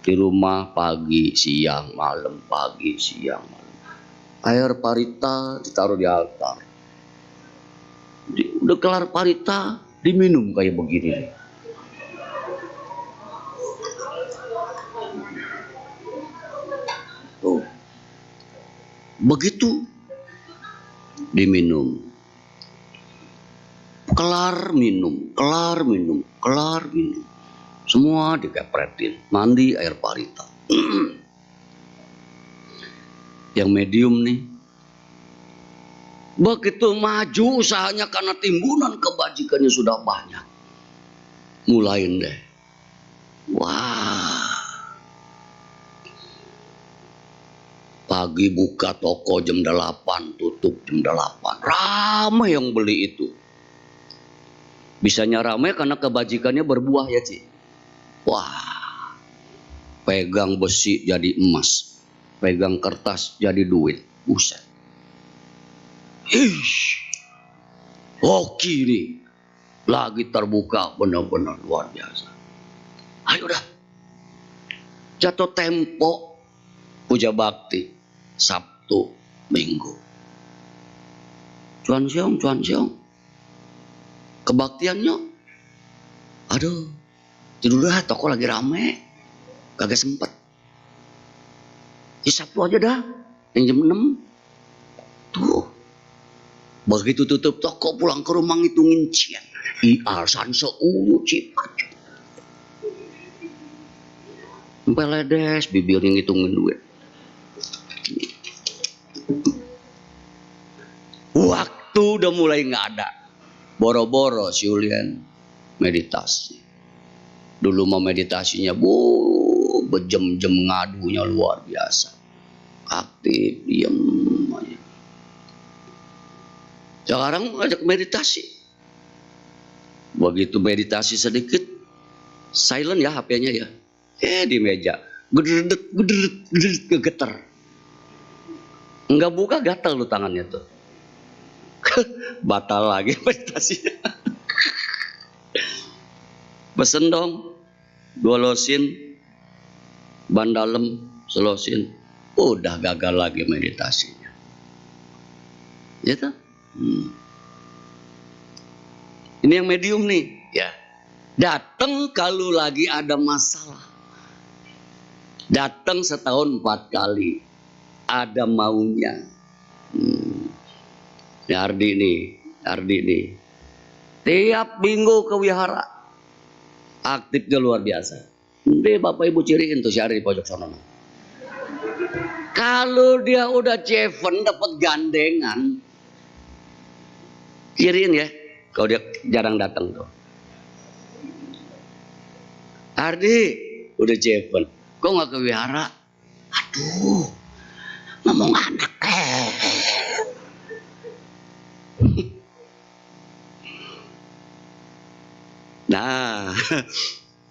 Di rumah pagi, siang, malam, pagi, siang, malam. Air parita ditaruh di altar. Udah kelar parita, diminum kayak begini. Tuh. Begitu diminum. Kelar minum, kelar minum, kelar minum. Semua dikepretin, mandi air parita. Yang medium nih, begitu maju usahanya karena timbunan kebajikannya sudah banyak. Mulain deh. Wah. Pagi buka toko jam 8, tutup jam 8. Ramai yang beli itu. Bisanya ramai karena kebajikannya berbuah ya, Ci. Wah, pegang besi jadi emas, pegang kertas jadi duit. Buset. Hoki nih lagi terbuka, benar-benar luar biasa. Ayo dah, jatuh tempo puja bakti Sabtu Minggu. Cuan siong, kebaktiannya, aduh, tidur dah, toko lagi rame, kagak sempet. Ya Sabtu aja dah, yang jam 6. Tuh, begitu tutup toko pulang ke rumah ngitungin cian. Iarsan seungu cipat. Sampai ledes, bibirnya ngitungin duit. Waktu udah mulai nggak ada. Boro-boro si Julian meditasi. Dulu mau meditasinya berjam-jam ngadunya luar biasa. Aktif, diem aja. Sekarang ajak meditasi. Begitu meditasi sedikit, silent ya HP-nya ya. Di meja, gederet, gegeter. Enggak buka, gatal lu tangannya tuh. Batal lagi meditasinya. Pesen dong, 2 losin, ban dalem, selosin. Udah gagal lagi meditasinya. Gitu. Ini yang medium nih, ya. Datang kalau lagi ada masalah. Datang setahun 4 kali. Ada maunya. Ya Ardi nih. Tiap minggu ke wihara. Aktifnya luar biasa. Nanti Bapak Ibu ciriin tuh si Ardi di pojok sana. Kalau dia udah ceven dapat gandengan, ciriin ya. Kalau dia jarang datang tuh. Ardi udah ceven, kok nggak ke wihara? Aduh, ngomong anak Nah,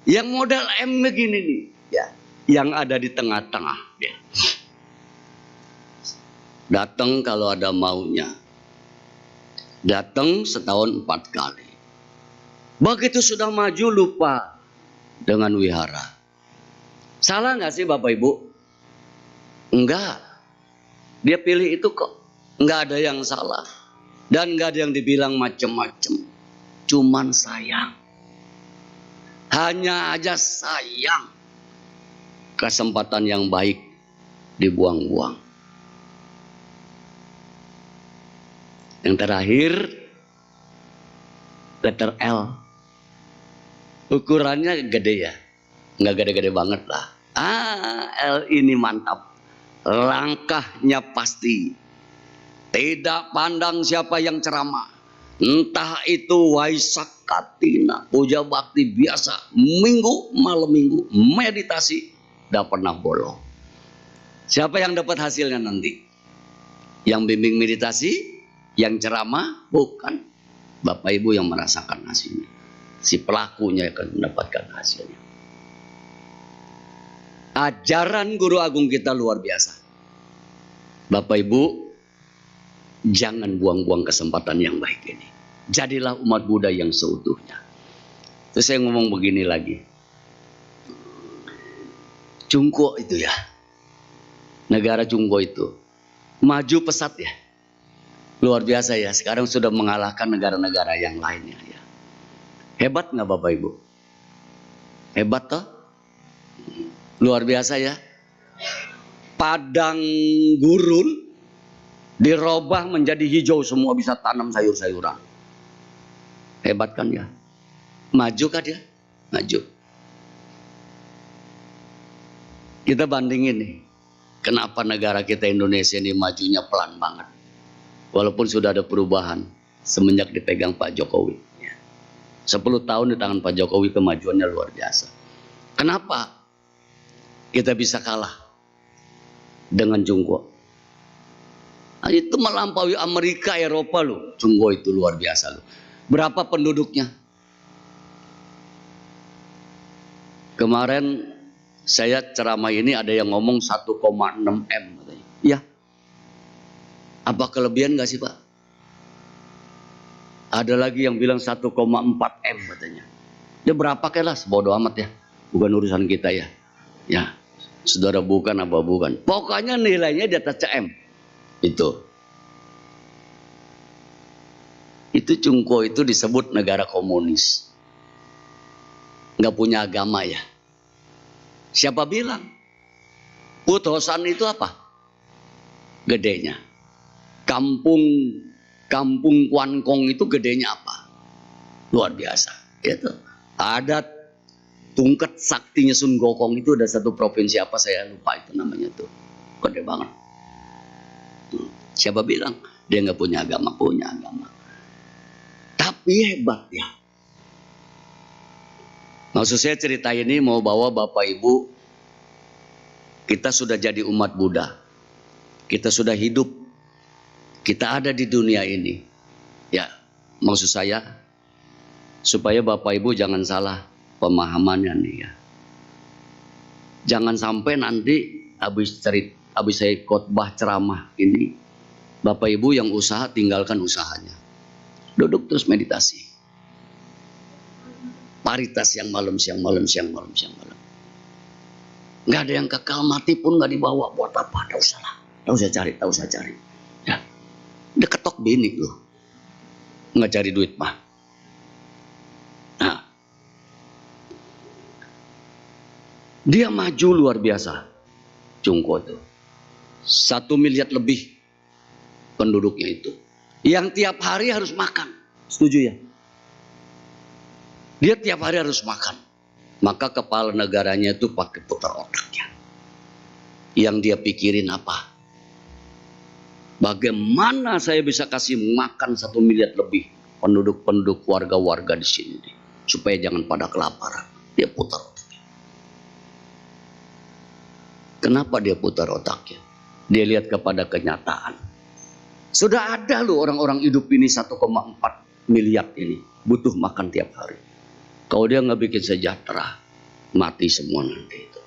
yang modal M begini nih, ya, yang ada di tengah-tengah, ya. Datang kalau ada maunya, datang setahun 4 kali. Begitu sudah maju lupa dengan wihara. Salah nggak sih Bapak Ibu? Enggak. Dia pilih itu kok. Enggak ada yang salah. Dan enggak ada yang dibilang macem-macem. Cuman sayang. Hanya aja sayang. Kesempatan yang baik dibuang-buang. Yang terakhir, letter L. Ukurannya gede ya. Enggak gede-gede banget lah. L ini mantap. Langkahnya pasti. Tidak pandang siapa yang ceramah. Entah itu Waisak Katina, puja bakti biasa, minggu, malam minggu, meditasi, tidak pernah bolong. Siapa yang dapat hasilnya nanti? Yang bimbing meditasi, yang ceramah, bukan. Bapak Ibu yang merasakan hasilnya. Si pelakunya akan mendapatkan hasilnya. Ajaran Guru Agung kita luar biasa. Bapak Ibu, jangan buang-buang kesempatan yang baik ini. Jadilah umat Buddha yang seutuhnya. Terus saya ngomong begini lagi. Cungko itu ya. Negara Cungko itu. Maju pesat ya. Luar biasa ya. Sekarang sudah mengalahkan negara-negara yang lainnya ya. Hebat nggak Bapak Ibu? Hebat toh? Luar biasa ya. Padang gurun dirubah menjadi hijau, semua bisa tanam sayur-sayuran. Hebat kan ya? Maju kan dia? Maju. Kita bandingin nih. Kenapa negara kita Indonesia ini majunya pelan banget. Walaupun sudah ada perubahan semenjak dipegang Pak Jokowi. 10 tahun di tangan Pak Jokowi kemajuannya luar biasa. Kenapa kita bisa kalah dengan Cungko? Nah, itu melampaui Amerika, Eropa loh. Cungko itu luar biasa loh. Berapa penduduknya? Kemarin saya ceramah ini ada yang ngomong 1,6 M. Ya. Apa kelebihan nggak sih Pak? Ada lagi yang bilang 1,4 M katanya. Ya berapa kelas, bodoh amat ya. Bukan urusan kita ya. Ya, saudara bukan apa bukan. Pokoknya nilainya di atas CM. Itu Cungko itu disebut negara komunis. Nggak punya agama ya. Siapa bilang? Putosan itu apa? Gedenya. Kampung Kuankong itu gedenya apa? Luar biasa. Itu ada Tungket saktinya Sun Gokong itu ada satu provinsi apa saya lupa itu namanya tuh. Gede banget. Siapa bilang dia nggak punya agama? Punya agama. Tapi hebat ya. Maksud saya cerita ini mau bawa Bapak Ibu, kita sudah jadi umat Buddha. Kita sudah hidup. Kita ada di dunia ini. Ya, maksud saya supaya Bapak Ibu jangan salah pemahamannya nih ya. Jangan sampai nanti habis saya khotbah ceramah ini, Bapak Ibu yang usaha tinggalkan usahanya. Duduk terus meditasi. Paritas siang malam. Nggak ada yang kekal, mati pun nggak dibawa. Buat apa? Tak usah lah. Tak usah cari. Ya. Dia ketok bini loh. Nggak cari duit mah. Nah. Dia maju luar biasa. Cungko itu. 1 miliar lebih penduduknya itu. Yang tiap hari harus makan. Setuju ya? Dia tiap hari harus makan. Maka kepala negaranya itu pakai putar otaknya. Yang dia pikirin apa? Bagaimana saya bisa kasih makan 1 miliar lebih penduduk warga-warga di sini. Supaya jangan pada kelaparan. Dia putar otaknya. Kenapa dia putar otaknya? Dia lihat kepada kenyataan. Sudah ada loh orang-orang hidup ini 1,4 miliar ini. Butuh makan tiap hari. Kalau dia nggak bikin sejahtera, mati semua nanti itu.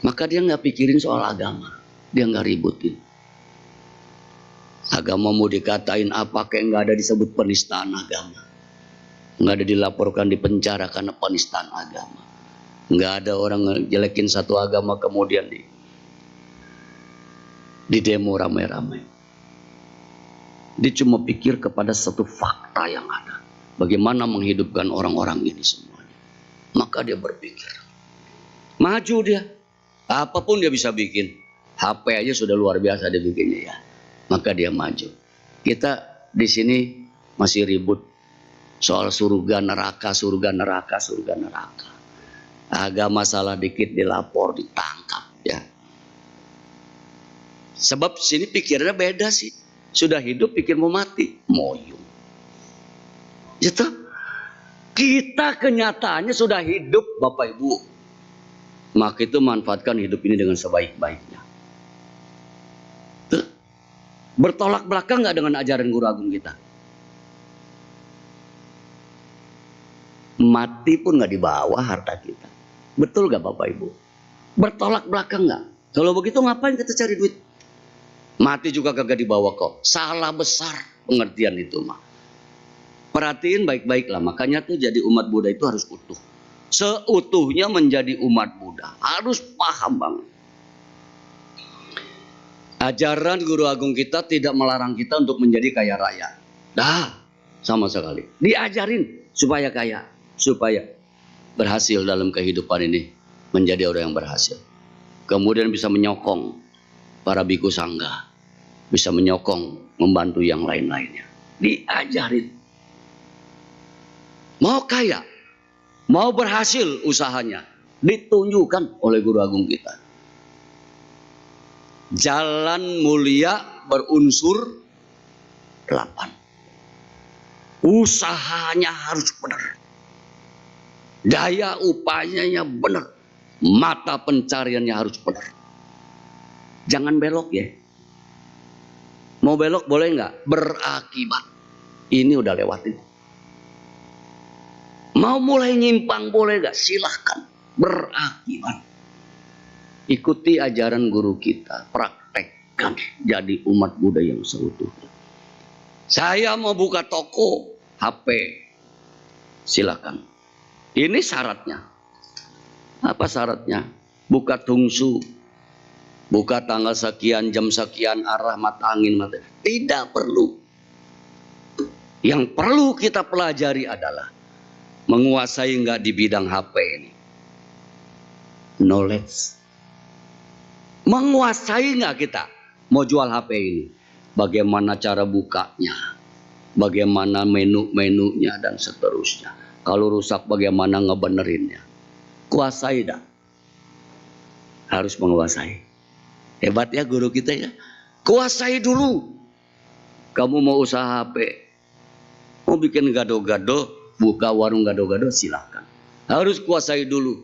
Maka dia nggak pikirin soal agama, dia nggak ributin. Agama mau dikatain apa kayak nggak ada disebut penistaan agama, nggak ada dilaporkan di penjara karena penistaan agama, nggak ada orang ngejelekin satu agama kemudian di demo ramai-ramai. Dia cuma pikir kepada satu fakta yang ada. Bagaimana menghidupkan orang-orang ini semuanya. Maka dia berpikir. Maju dia. Apapun dia bisa bikin. HP aja sudah luar biasa dia bikinnya ya. Maka dia maju. Kita di sini masih ribut soal surga neraka. Agama salah dikit dilapor, ditangkap ya. Sebab sini pikirnya beda sih. Sudah hidup pikir mau mati. Moyung. Gitu. Kita kenyataannya sudah hidup Bapak Ibu. Maka itu manfaatkan hidup ini dengan sebaik-baiknya. Tuh. Bertolak belakang gak dengan ajaran Guru Agung kita? Mati pun gak dibawa harta kita. Betul gak Bapak Ibu? Bertolak belakang gak? Kalau begitu ngapain kita cari duit? Mati juga kagak dibawa kok. Salah besar pengertian itu mah. Perhatiin baik-baiklah. Makanya tuh jadi umat Buddha itu harus utuh. Seutuhnya menjadi umat Buddha. Harus paham banget. Ajaran Guru Agung kita tidak melarang kita untuk menjadi kaya raya. Dah, sama sekali. Diajarin supaya kaya. Supaya berhasil dalam kehidupan ini. Menjadi orang yang berhasil. Kemudian bisa menyokong para biku sangga. Bisa menyokong, membantu yang lain-lainnya. Diajarin. Mau kaya, mau berhasil usahanya, ditunjukkan oleh Guru Agung kita. Jalan mulia berunsur 8. Usahanya harus benar. Daya upayanya benar. Mata pencariannya harus benar. Jangan belok ya. Mau belok boleh nggak? Berakibat. Ini udah lewatin. Mau mulai nyimpang boleh gak? Silahkan. Berakibat. Ikuti ajaran guru kita. Praktekkan. Jadi umat Buddha yang seutuhnya. Saya mau buka toko HP, silakan. Ini syaratnya. Apa syaratnya? Buka tungsu, buka tanggal sekian, jam sekian, arah mata angin, mata. Tidak perlu. Yang perlu kita pelajari adalah menguasai nggak di bidang HP ini. Knowledge. Menguasai nggak kita mau jual HP ini? Bagaimana cara bukanya? Bagaimana menu-menunya dan seterusnya. Kalau rusak bagaimana ngebenerinnya. Kuasai dah. Harus menguasai. Hebat ya guru kita ya. Kuasai dulu. Kamu mau usaha HP. Mau bikin gado-gado. Buka warung gado-gado silakan. Harus kuasai dulu.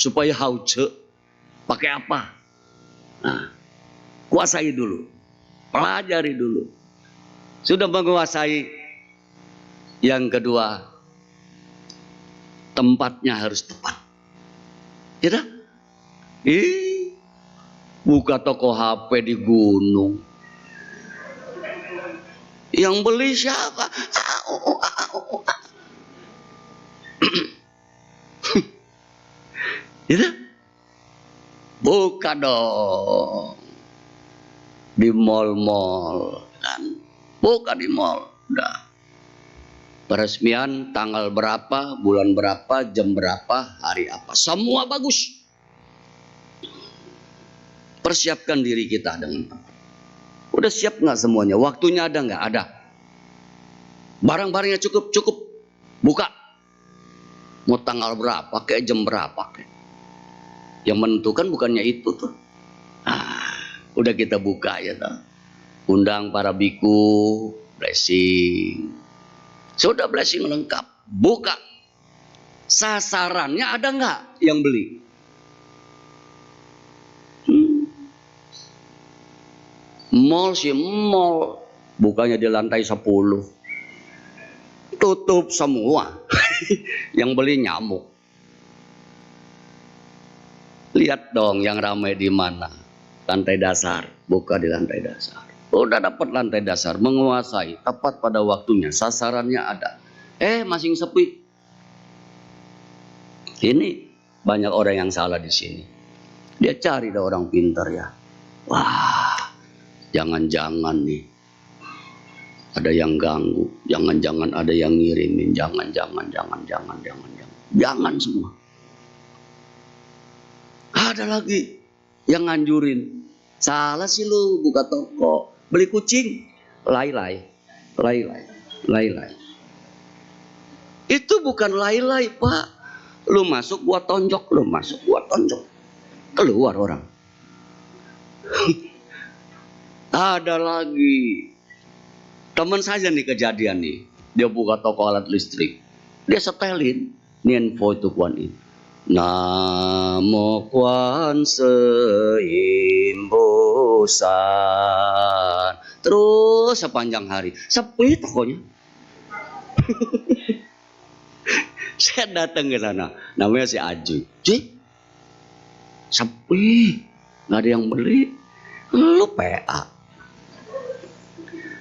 Supaya hauce. Pakai apa? Nah, kuasai dulu. Pelajari dulu. Sudah menguasai. Yang kedua, tempatnya harus tepat. Ya dah? Buka toko HP di gunung. Yang beli siapa? Ya dah? Buka dong. Di mall-mall kan. Buka di mall. Udah. Peresmian tanggal berapa, bulan berapa, jam berapa, hari apa. Semua bagus. Persiapkan diri kita dengan tepat. Udah siap nggak semuanya? Waktunya ada nggak? Ada. Barang-barangnya cukup. Buka. Mau tanggal berapa, kayak jam berapa. Kayak. Yang menentukan bukannya itu tuh. Udah kita buka ya toh. Undang para biku, blessing. Sudah blessing lengkap. Buka. Sasarannya ada nggak yang beli? Mall sih mall. Bukannya di lantai 10. Tutup semua. Yang beli nyamuk. Lihat dong yang ramai di mana. Lantai dasar. Buka di lantai dasar. Udah dapat lantai dasar. Menguasai. Tepat pada waktunya. Sasarannya ada. Masing sepi. Ini banyak orang yang salah di sini. Dia cari dah orang pintar ya. Wah, jangan-jangan nih ada yang ganggu, jangan-jangan ada yang ngirimin, jangan semua. Ada lagi yang nganjurin, salah sih lu buka toko, beli kucing, lai-lai. Itu bukan lai-lai pak. Lu masuk gua tonjok, keluar orang. Ada lagi teman saya nih kejadian nih, dia buka toko alat listrik, dia setelin Nienfo itu Kuan Yin, Namo Kuan Seimbosan, terus sepanjang hari sepi tokonya. Saya datang ke sana, namanya si Aju, sepi, nggak ada yang beli, lu PA.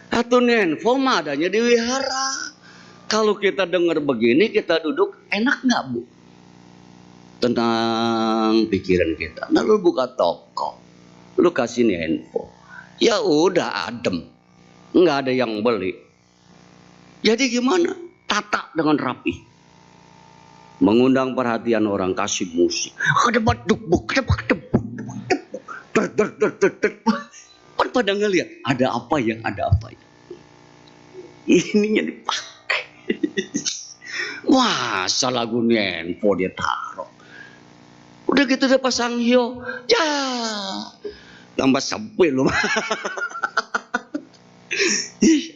Atau Nienfo adanya di wihara. Kalau kita dengar begini, kita duduk, enak nggak bu? Tenang pikiran kita. Nah lu buka toko, lu kasih Nienfo, ya udah adem, nggak ada yang beli. Jadi gimana? Tata dengan rapi. Mengundang perhatian orang, kasih musik. Ada baduk-buk, pada ngeliat, ada apa ya? Ininya dipakai. Masa lagu Nienfo dia taruh. Udah gitu dia pasang hio. Ya. Tambah sampai lu.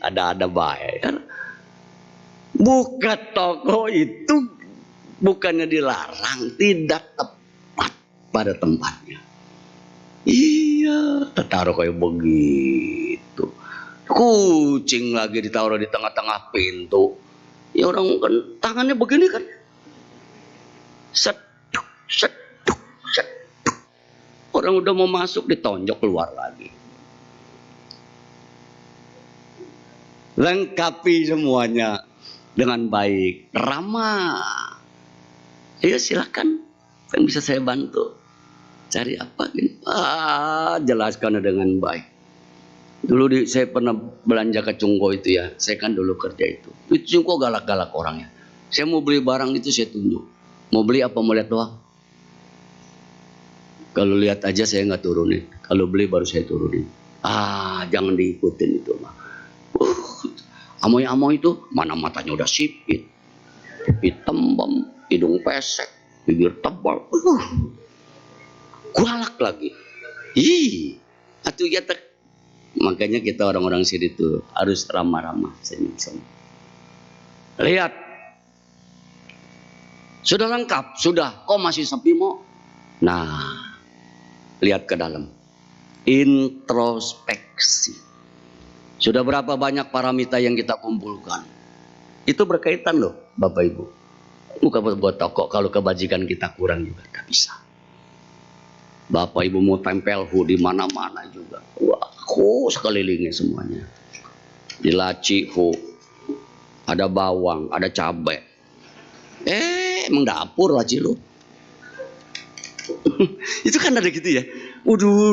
Ada baik. Buka toko itu bukannya dilarang, tidak tepat pada tempatnya. Iya, taruh kayak begitu. Kucing lagi ditaruh di tengah-tengah pintu. Ya orang kan tangannya begini kan. Setuk. Orang udah mau masuk ditonjok keluar lagi. lengkapi semuanya dengan baik, ramah. Ayo silakan, yang bisa saya bantu. Cari apa gini? Jelaskan dengan baik. Dulu saya pernah belanja ke Cungko itu ya. Saya kan dulu kerja itu. Itu Cungko galak-galak orangnya. Saya mau beli barang itu saya tunjuk. Mau beli apa, mau lihat doang. Kalau lihat aja saya nggak turunin. Kalau beli baru saya turunin. Jangan diikutin itu mah. Amoy-amoy itu mana matanya udah sipit, pipi tembem, hidung pesek, bibir tebal. Galak lagi. Atuh ya tak. Makanya kita orang-orang sini tuh harus ramah-ramah, senyum-senyum. Lihat. Sudah lengkap, sudah. Kok masih sepi mau? Nah, lihat ke dalam. Introspeksi. Sudah berapa banyak paramita yang kita kumpulkan? Itu berkaitan loh, Bapak Ibu. Bukan buat toko, kalau kebajikan kita kurang juga gak bisa. Bapak Ibu mau tempel di mana-mana juga. Wah, sekelilingnya semuanya. Di laci ada bawang, ada cabai. Emang dapur laci lu. Itu kan ada gitu ya.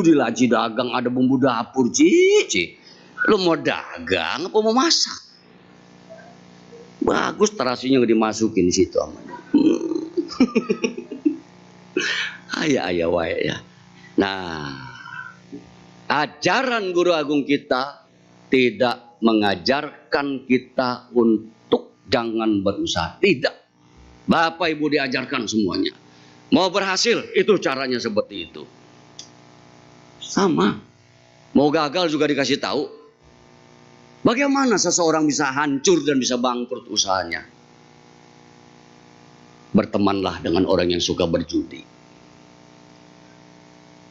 Di laci dagang ada bumbu dapur, cici. Lu mau dagang apa mau masak? Bagus terasinya dimasukin di situ aman. Ayah wae ya. Nah, ajaran Guru Agung kita tidak mengajarkan kita untuk jangan berusaha. Tidak. Bapak Ibu diajarkan semuanya. Mau berhasil, itu caranya seperti itu. Sama. Mau gagal juga dikasih tahu. Bagaimana seseorang bisa hancur dan bisa bangkrut usahanya? Bertemanlah dengan orang yang suka berjudi.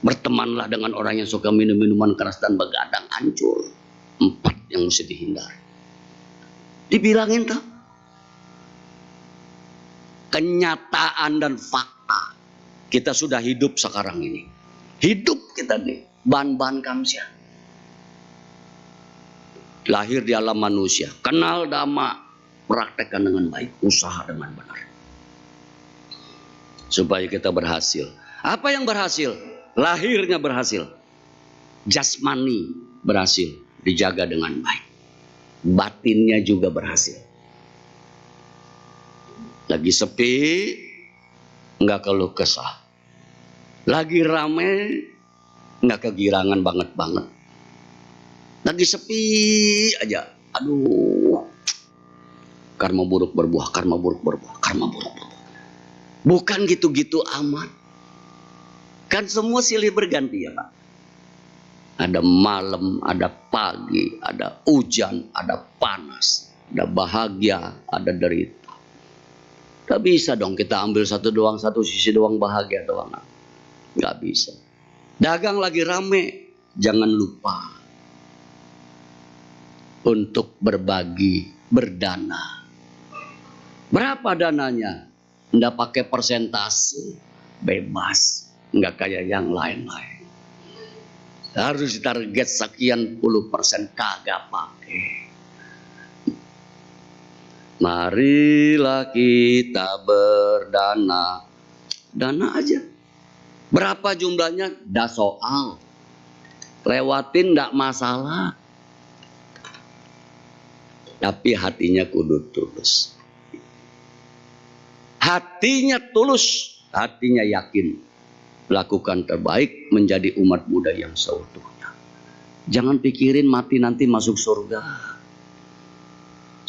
Bertemanlah dengan orang yang suka minum-minuman keras dan begadang, hancur. 4 yang mesti dihindari. Dibilangin tuh. Kenyataan dan fakta. Kita sudah hidup sekarang ini. Hidup kita nih. Bahan-bahan kamsia. Lahir di alam manusia. Kenal dhamma. Praktekkan dengan baik. Usaha dengan benar. Supaya kita berhasil. Apa yang berhasil? Lahirnya berhasil. Jasmani berhasil. Dijaga dengan baik. Batinnya juga berhasil. Lagi sepi, nggak keluh kesah. Lagi rame, nggak kegirangan banget. Lagi sepi aja, aduh. Karma buruk berbuah. Bukan gitu-gitu amat. Kan semua silih berganti ya Pak. Ada malam, ada pagi, ada hujan, ada panas, ada bahagia, ada derita. Gak bisa dong kita ambil satu sisi doang bahagia doang. Gak bisa. Dagang lagi rame, jangan lupa untuk berbagi, berdana. Berapa dananya? Nggak pakai persentase, bebas, nggak kayak yang lain-lain. Harus target sekian puluh persen, kagak pakai. Marilah kita berdana. Dana aja. Berapa jumlahnya? Dah soal. Lewatin nggak masalah. Tapi hatinya kudu tulus. Hatinya tulus. Hatinya yakin. Lakukan terbaik menjadi umat muda yang seutuhnya. Jangan pikirin mati nanti masuk surga.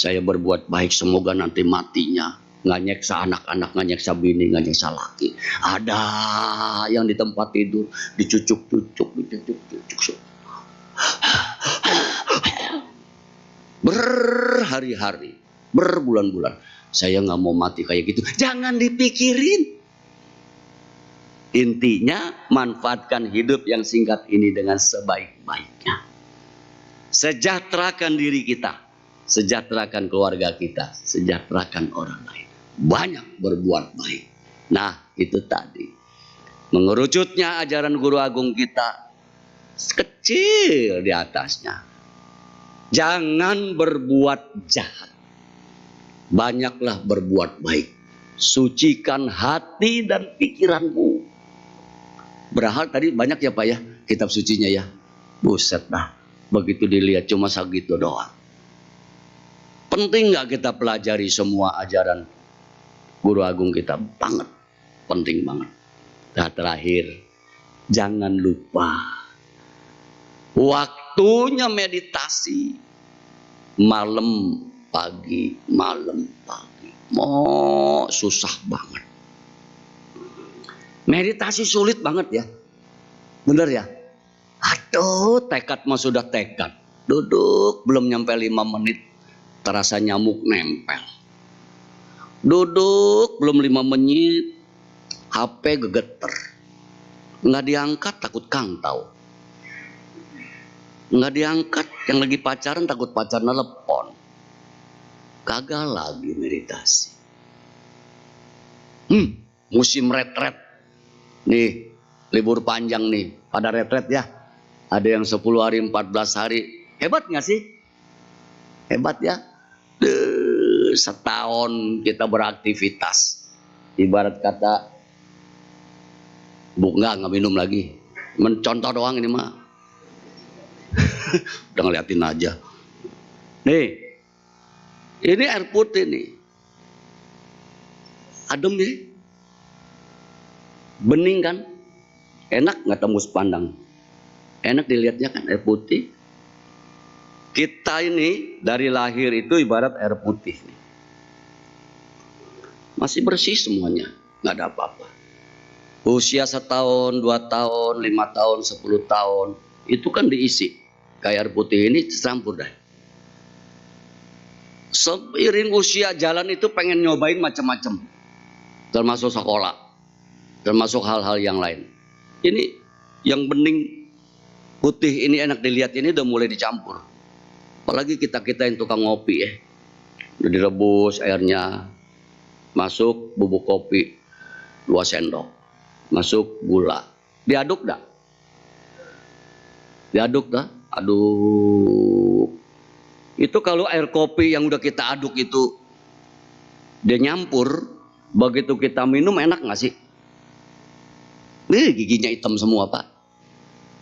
Saya berbuat baik semoga nanti matinya nggak nyeksa anak-anak, nggak nyeksa bini, nggak nyeksa laki. Ada yang di tempat tidur dicucuk-cucuk. Berhari-hari, berbulan-bulan. Saya nggak mau mati kayak gitu. Jangan dipikirin. Intinya manfaatkan hidup yang singkat ini dengan sebaik-baiknya. Sejahterakan diri kita. Sejahterakan keluarga kita, sejahterakan orang lain. Banyak berbuat baik. Nah, itu tadi. Mengerucutnya ajaran Guru Agung kita kecil di atasnya. Jangan berbuat jahat. Banyaklah berbuat baik. Sucikan hati dan pikiranmu. Berhal tadi banyak ya Pak ya kitab sucinya ya. Buset dah. Begitu dilihat cuma segitu doang. Penting nggak kita pelajari semua ajaran Guru Agung kita? Banget. Penting banget. Nah terakhir, jangan lupa waktunya meditasi. Malam pagi, malam pagi. Mau susah banget. Meditasi sulit banget ya. Bener ya? Aduh, tekad mah sudah tekad. Duduk belum nyampe 5 menit terasa nyamuk nempel. Duduk belum 5 menit HP gegeter. Nggak diangkat takut kantau. Nggak diangkat yang lagi pacaran takut pacar nelpon. Kagak lagi meditasi. Musim retret. Nih, libur panjang nih. Pada retret ya. Ada yang 10 hari, 14 hari. Hebat nggak sih? Hebat ya. Setahun kita beraktivitas. Ibarat kata, nggak minum lagi. Mencontoh doang ini mah. Udah ngeliatin aja. Nih, ini air putih nih. Adem ya. Bening kan. Enak nggak tembus pandang. Enak dilihatnya kan air putih. Kita ini dari lahir itu ibarat air putih. Masih bersih semuanya. Nggak ada apa-apa. Usia 1 tahun, 2 tahun, 5 tahun, 10 tahun. Itu kan diisi. Kayak air putih ini campur dah. Seiring usia jalan itu pengen nyobain macam-macam. Termasuk sekolah. Termasuk hal-hal yang lain. Ini yang bening putih ini enak dilihat ini udah mulai dicampur. Apalagi kita-kita yang tukang ngopi ya. Udah direbus airnya. Masuk bubuk kopi 2 sendok. Masuk gula. Diaduk dah. Diaduk dah. Aduk. Itu kalau air kopi yang udah kita aduk itu dia nyampur. Begitu kita minum enak gak sih? Giginya hitam semua Pak.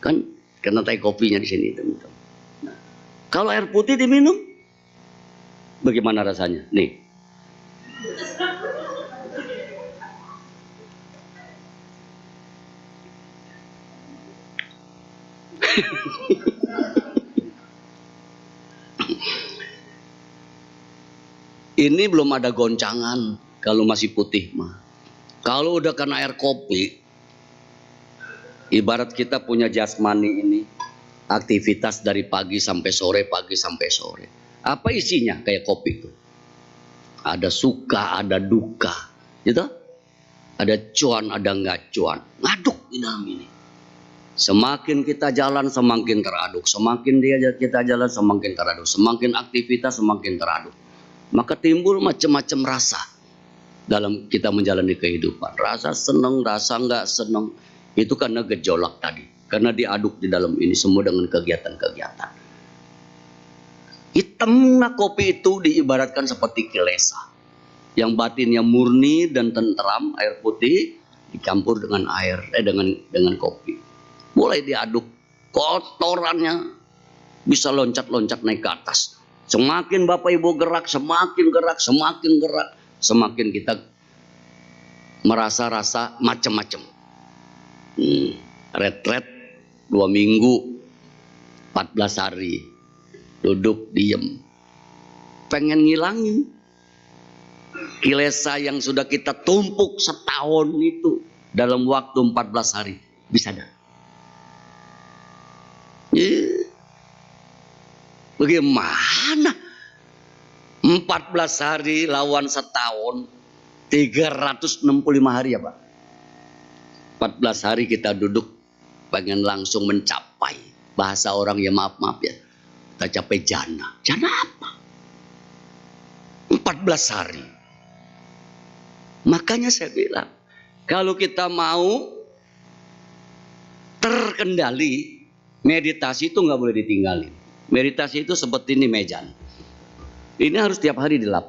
Kan karena teh kopinya di sini hitam-hitam. Nah, kalau air putih diminum, bagaimana rasanya? Nih. Ini belum ada goncangan kalau masih putih mah. Kalau udah kena air kopi, ibarat kita punya jasmani ini, aktivitas dari pagi sampai sore, pagi sampai sore. Apa isinya kayak kopi itu? Ada suka, ada duka, gitu. Ada cuan, ada nggak cuan. Ngaduk di dalam ini. Semakin kita jalan, semakin teraduk. Semakin kita jalan, semakin teraduk. Semakin aktivitas, semakin teraduk. Maka timbul macam-macam rasa dalam kita menjalani kehidupan. Rasa senang, rasa nggak senang. Itu karena gejolak tadi. Karena diaduk di dalam ini semua dengan kegiatan-kegiatan. Hitamnya kopi itu diibaratkan seperti kilesa. Yang batinnya murni dan tenteram, air putih dicampur dengan air, dengan kopi. Mulai diaduk, kotorannya bisa loncat-loncat naik ke atas. Semakin Bapak Ibu gerak, semakin gerak, semakin gerak, semakin kita merasa rasa macam-macam. Retret 2 minggu, 14 hari, duduk diem, pengen ngilangin kilesa yang sudah kita tumpuk setahun itu dalam waktu 14 hari. Bisa dah. Bagaimana 14 hari lawan setahun, 365 hari ya Pak. 14 hari kita duduk pengen langsung mencapai, bahasa orang ya maaf ya, kita capai jana. Jana apa? 14 hari. Makanya saya bilang, kalau kita mau terkendali, meditasi itu nggak boleh ditinggalin. Meditasi itu seperti ini meja. Ini harus tiap hari dilap.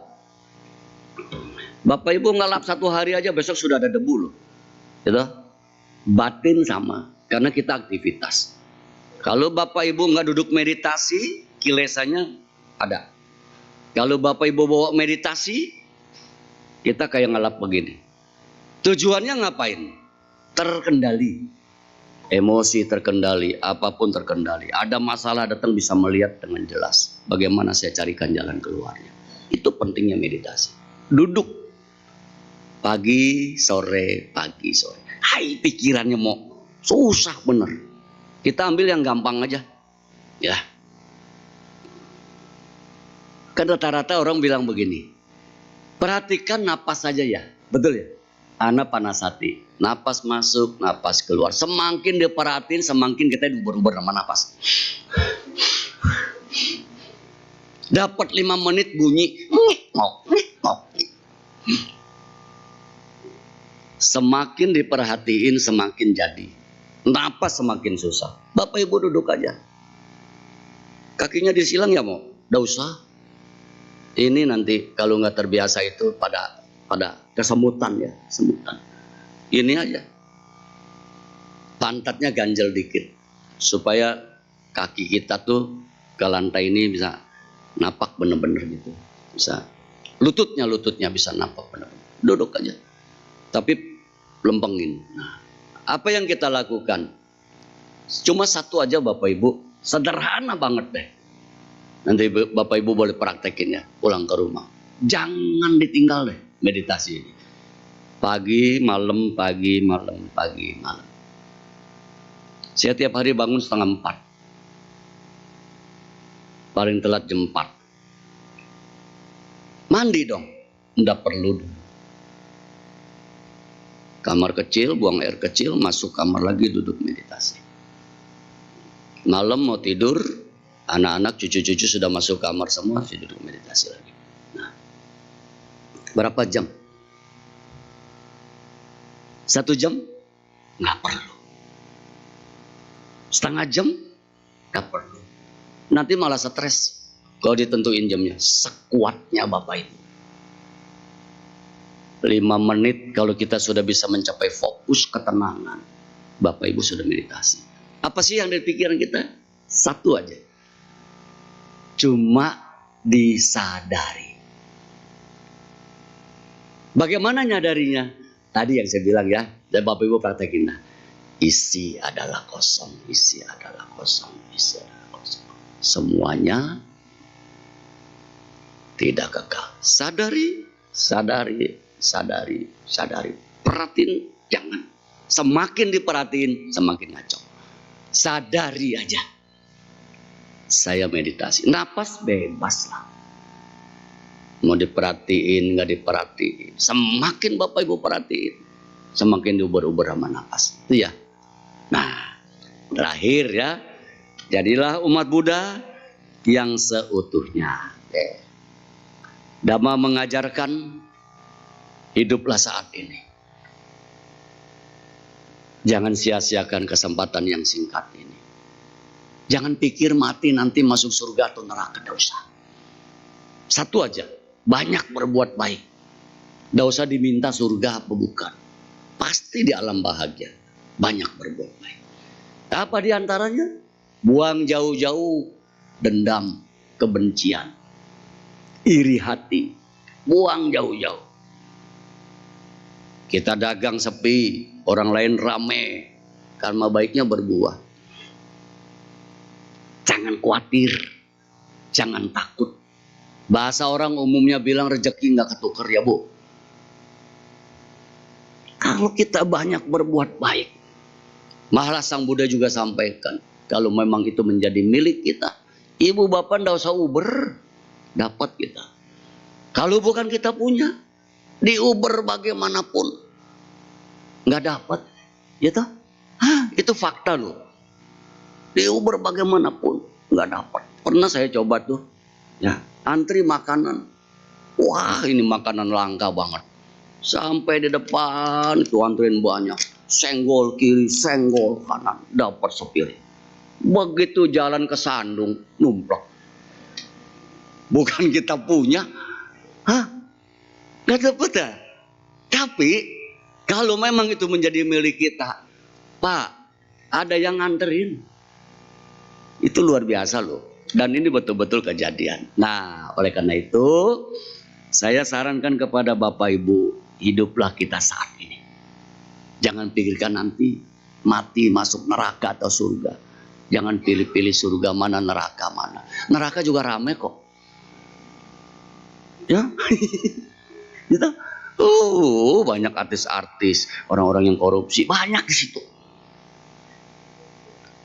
Bapak Ibu ngelap 1 hari aja besok sudah ada debu loh. Gitu. Batin sama, karena kita aktivitas. Kalau Bapak Ibu nggak duduk meditasi, kilesannya ada. Kalau Bapak Ibu bawa meditasi, kita kayak ngelap begini. Tujuannya ngapain? Terkendali. Emosi terkendali, apapun terkendali. Ada masalah datang bisa melihat dengan jelas. Bagaimana saya carikan jalan keluarnya. Itu pentingnya meditasi. Duduk. Pagi, sore, pagi, sore. Hai, pikirannya mau susah bener. Kita ambil yang gampang aja. Ya. Kan rata-rata orang bilang begini. Perhatikan napas saja ya. Betul ya? Anapanasati. Napas masuk, napas keluar. Semakin diperhatiin, semakin kita diuber-uber sama napas. Dapat 5 menit bunyi. Semakin diperhatiin, semakin jadi. Napas semakin susah. Bapak Ibu duduk aja. Kakinya disilang ya mau? Nggak usah. Ini nanti kalau nggak terbiasa itu pada kesemutan ya, semutan. Ini aja. Pantatnya ganjel dikit supaya kaki kita tuh ke lantai ini bisa napak bener-bener gitu. Bisa lututnya bisa napak bener-bener. Duduk aja. Tapi lempengin. Nah, apa yang kita lakukan? Cuma satu aja Bapak Ibu, sederhana banget deh. Nanti Bapak Ibu boleh praktekin ya, pulang ke rumah. Jangan ditinggal deh meditasi ini. Pagi, malam, pagi, malam, pagi, malam. Saya tiap hari bangun 3:30. Paling telat jam 4. Mandi dong. Nggak perlu. Kamar kecil, buang air kecil, masuk kamar lagi duduk meditasi. Malam mau tidur, anak-anak, cucu-cucu sudah masuk kamar semua, saya duduk meditasi lagi. Nah, berapa jam? 1 jam? Nggak perlu. Setengah jam? Nggak perlu. Nanti malah stres kalau ditentuin jamnya. Sekuatnya Bapak Ibu. 5 menit kalau kita sudah bisa mencapai fokus ketenangan. Bapak Ibu sudah meditasi. Apa sih yang dari pikiran kita? Satu aja. Cuma disadari. Bagaimana nyadarinya? Tadi yang saya bilang ya, dan Bapak Ibu praktekin. Nah, isi adalah kosong, isi adalah kosong, isi adalah kosong. Semuanya tidak kekal. Sadari, sadari, sadari, sadari. Perhatiin, jangan. Semakin diperhatiin, semakin ngaco. Sadari aja. Saya meditasi. Napas bebas lah. Mau diperhatiin, nggak diperhatiin. Semakin Bapak Ibu perhatiin, semakin diuber-uber sama napas. Itu ya. Nah, terakhir ya. Jadilah umat Buddha yang seutuhnya. Dhamma mengajarkan hiduplah saat ini. Jangan sia-siakan kesempatan yang singkat ini. Jangan pikir mati nanti masuk surga atau neraka. Tidak usah. Satu aja. Banyak berbuat baik. Tidak usah diminta surga apa bukan. Pasti di alam bahagia. Banyak berbuat baik. Apa diantaranya? Buang jauh-jauh dendam, kebencian, iri hati. Buang jauh-jauh. Kita dagang sepi, orang lain rame. Karma baiknya berbuah. Jangan khawatir, jangan takut. Bahasa orang umumnya bilang rezeki nggak ketukar ya Bu. Kalau kita banyak berbuat baik, malah Sang Buddha juga sampaikan, kalau memang itu menjadi milik kita, ibu bapak nggak usah uber, dapat kita. Kalau bukan kita punya, diuber bagaimanapun, nggak dapat, ya toh? Itu fakta loh. Diuber bagaimanapun, nggak dapat. Pernah saya coba tuh, ya. Antri makanan. Wah, ini makanan langka banget. Sampai di depan itu antrian banyak. Senggol kiri, senggol kanan. Dapat sepiring. Begitu jalan ke Sandung, numplok. Bukan kita punya, nggak dapat ya. Tapi kalau memang itu menjadi milik kita, Pak, ada yang nganterin. Itu luar biasa loh. Dan ini betul-betul kejadian. Nah, oleh karena itu, saya sarankan kepada Bapak Ibu, hiduplah kita saat ini. Jangan pikirkan nanti mati masuk neraka atau surga. Jangan pilih-pilih surga mana, neraka mana. Neraka juga ramai kok. Ya, gitu. Banyak artis-artis, orang-orang yang korupsi, banyak di situ.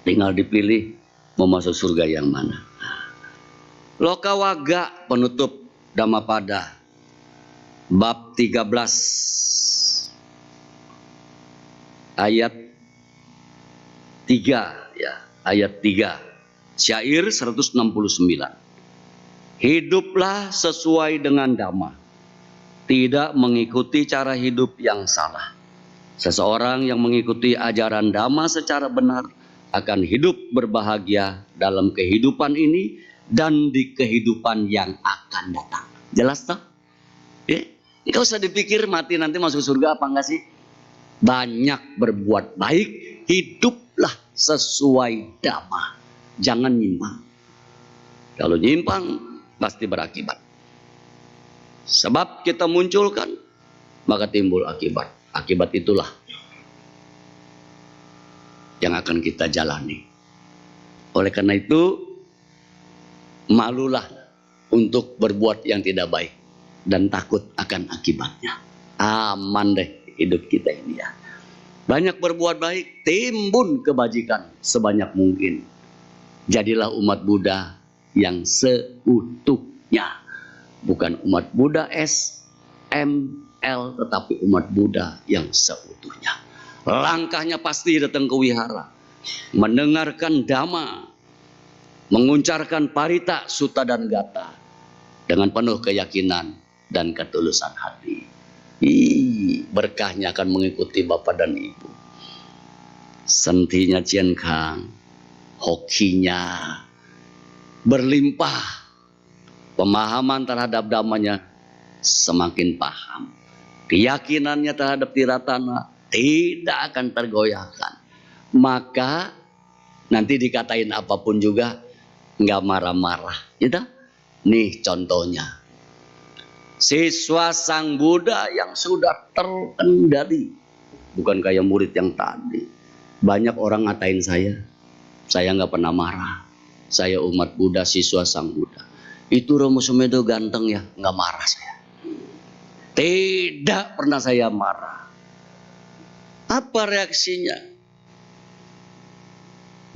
Tinggal dipilih mau masuk surga yang mana. Lokawaga penutup Dhammapada bab 13 ayat 3 ya, ayat 3. Syair 169. Hiduplah sesuai dengan Dhamma, tidak mengikuti cara hidup yang salah. Seseorang yang mengikuti ajaran Dhamma secara benar akan hidup berbahagia dalam kehidupan ini dan di kehidupan yang akan datang. Jelas toh? Ya? Nggak usah dipikir mati nanti masuk surga apa enggak sih. Banyak berbuat baik, hiduplah sesuai Dhamma. Jangan nyimpang. Kalau nyimpang pasti berakibat. Sebab kita munculkan, maka timbul akibat. Akibat itulah yang akan kita jalani. Oleh karena itu, malulah untuk berbuat yang tidak baik dan takut akan akibatnya. Aman deh hidup kita ini ya. Banyak berbuat baik, timbun kebajikan sebanyak mungkin. Jadilah umat Buddha yang seutuhnya. Bukan umat Buddha SML, tetapi umat Buddha yang seutuhnya. Langkahnya pasti datang ke wihara, mendengarkan Dhamma, menguncarkan parita, sutta dan gata dengan penuh keyakinan dan ketulusan hati. Berkahnya akan mengikuti Bapak dan Ibu. Sentinya Cien Kang, hokinya berlimpah, pemahaman terhadap Dhammanya semakin paham, keyakinannya terhadap Tiratana tidak akan tergoyahkan. Maka nanti dikatain apapun juga nggak marah-marah, gitu. Nih contohnya, siswa Sang Buddha yang sudah terkendali, bukan kayak murid yang tadi. Banyak orang ngatain saya nggak pernah marah. Saya umat Buddha, siswa Sang Buddha. Itu Romo Sumedo ganteng ya, nggak marah saya. Tidak pernah saya marah. Apa reaksinya?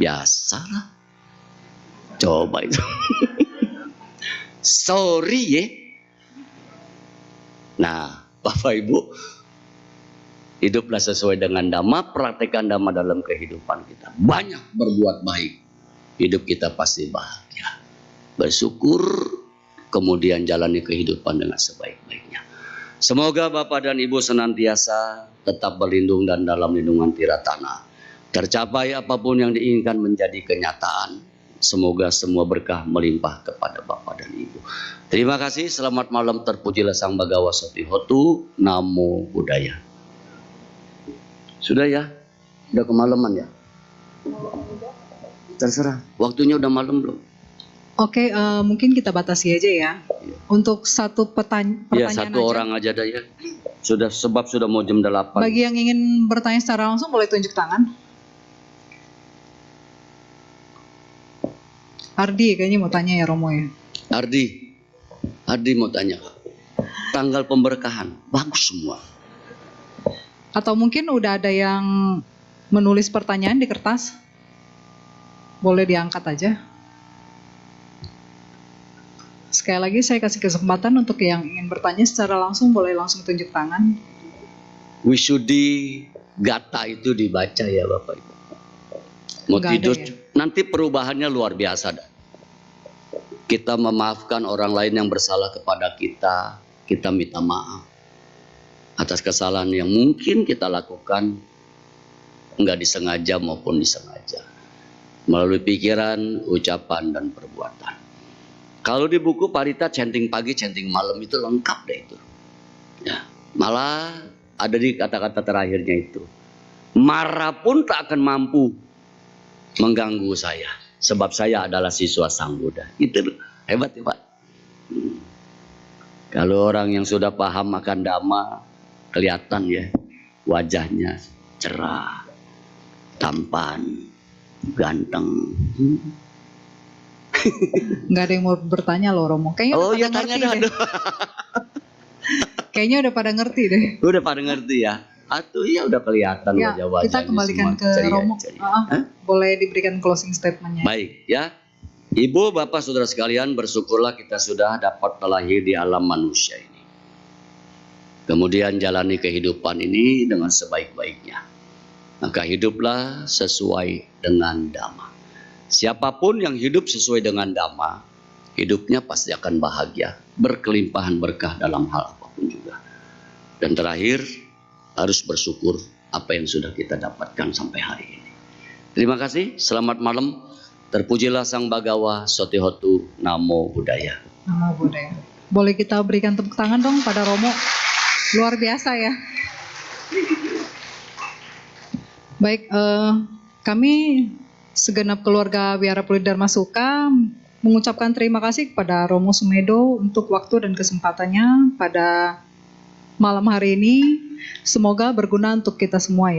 Biasalah. Coba itu. Sorry ya. Nah, Bapak Ibu, hiduplah sesuai dengan Dhamma, praktekkan Dhamma dalam kehidupan kita. Banyak berbuat baik, hidup kita pasti bahagia. Bersyukur, kemudian jalani kehidupan dengan sebaik-baiknya. Semoga Bapak dan Ibu senantiasa tetap berlindung dan dalam lindungan Tiratana. Tercapai apapun yang diinginkan menjadi kenyataan. Semoga semua berkah melimpah kepada Bapak dan Ibu. Terima kasih, selamat malam, terpujilah Sang Bhagawa Satihotu, Namo Buddhaya. Sudah ya? Udah kemalaman ya? Terserah, waktunya udah malam belum? Oke, mungkin kita batasi aja ya. Untuk satu pertanyaan ya, satu aja. Orang aja dah ya. Sebab sudah mau jam 8. Bagi yang ingin bertanya secara langsung boleh tunjuk tangan. Ardi kayaknya mau tanya ya, Romo ya. Ardi mau tanya. Tanggal pemberkahan bagus semua. Atau mungkin udah ada yang menulis pertanyaan di kertas. Boleh diangkat aja. Sekali lagi saya kasih kesempatan untuk yang ingin bertanya secara langsung, boleh langsung tunjuk tangan. Wisudi Gata itu dibaca ya Bapak Ibu. Mau tidur ya? Nanti perubahannya luar biasa dah. Kita memaafkan orang lain yang bersalah kepada kita, kita minta maaf atas kesalahan yang mungkin kita lakukan enggak disengaja maupun disengaja. melalui pikiran, ucapan, dan perbuatan. Kalau di buku Parita chanting pagi, chanting malam itu lengkap deh itu. Ya, malah ada di kata-kata terakhirnya itu. Marah pun tak akan mampu mengganggu saya, sebab saya adalah siswa Sang Buddha. Itu hebat ya Pak. Kalau orang yang sudah paham akan Dhamma, kelihatan ya wajahnya cerah, tampan, ganteng. Nggak ada yang mau bertanya loh Romo. Kayaknya Oh udah iya, pada tanya ngerti deh. dah. Kayaknya udah pada ngerti deh. Udah pada ngerti ya? Atau iya udah kelihatan Ya, wajah-wajahnya kita kembalikan semua ke ceria, Romo. ceria. Ah, boleh diberikan closing statementnya. Baik ya. Ibu, Bapak, Saudara sekalian, bersyukurlah kita sudah dapat terlahir di alam manusia ini. Kemudian jalani kehidupan ini dengan sebaik-baiknya. Maka hiduplah sesuai dengan Dhamma. Siapapun yang hidup sesuai dengan Dhamma, hidupnya pasti akan bahagia, berkelimpahan berkah dalam hal apapun juga. Dan terakhir, harus bersyukur apa yang sudah kita dapatkan sampai hari ini. Terima kasih, selamat malam. Terpujilah Sang Bhagawa Sotihotu, Namo Buddhaya. Namo Buddhaya. Boleh kita berikan tepuk tangan dong pada Romo. Luar biasa ya. Baik, kami segenap keluarga Wihara Pluit Dharma Suka mengucapkan terima kasih kepada Romo Sumedo untuk waktu dan kesempatannya pada malam hari ini. Semoga berguna untuk kita semua ya.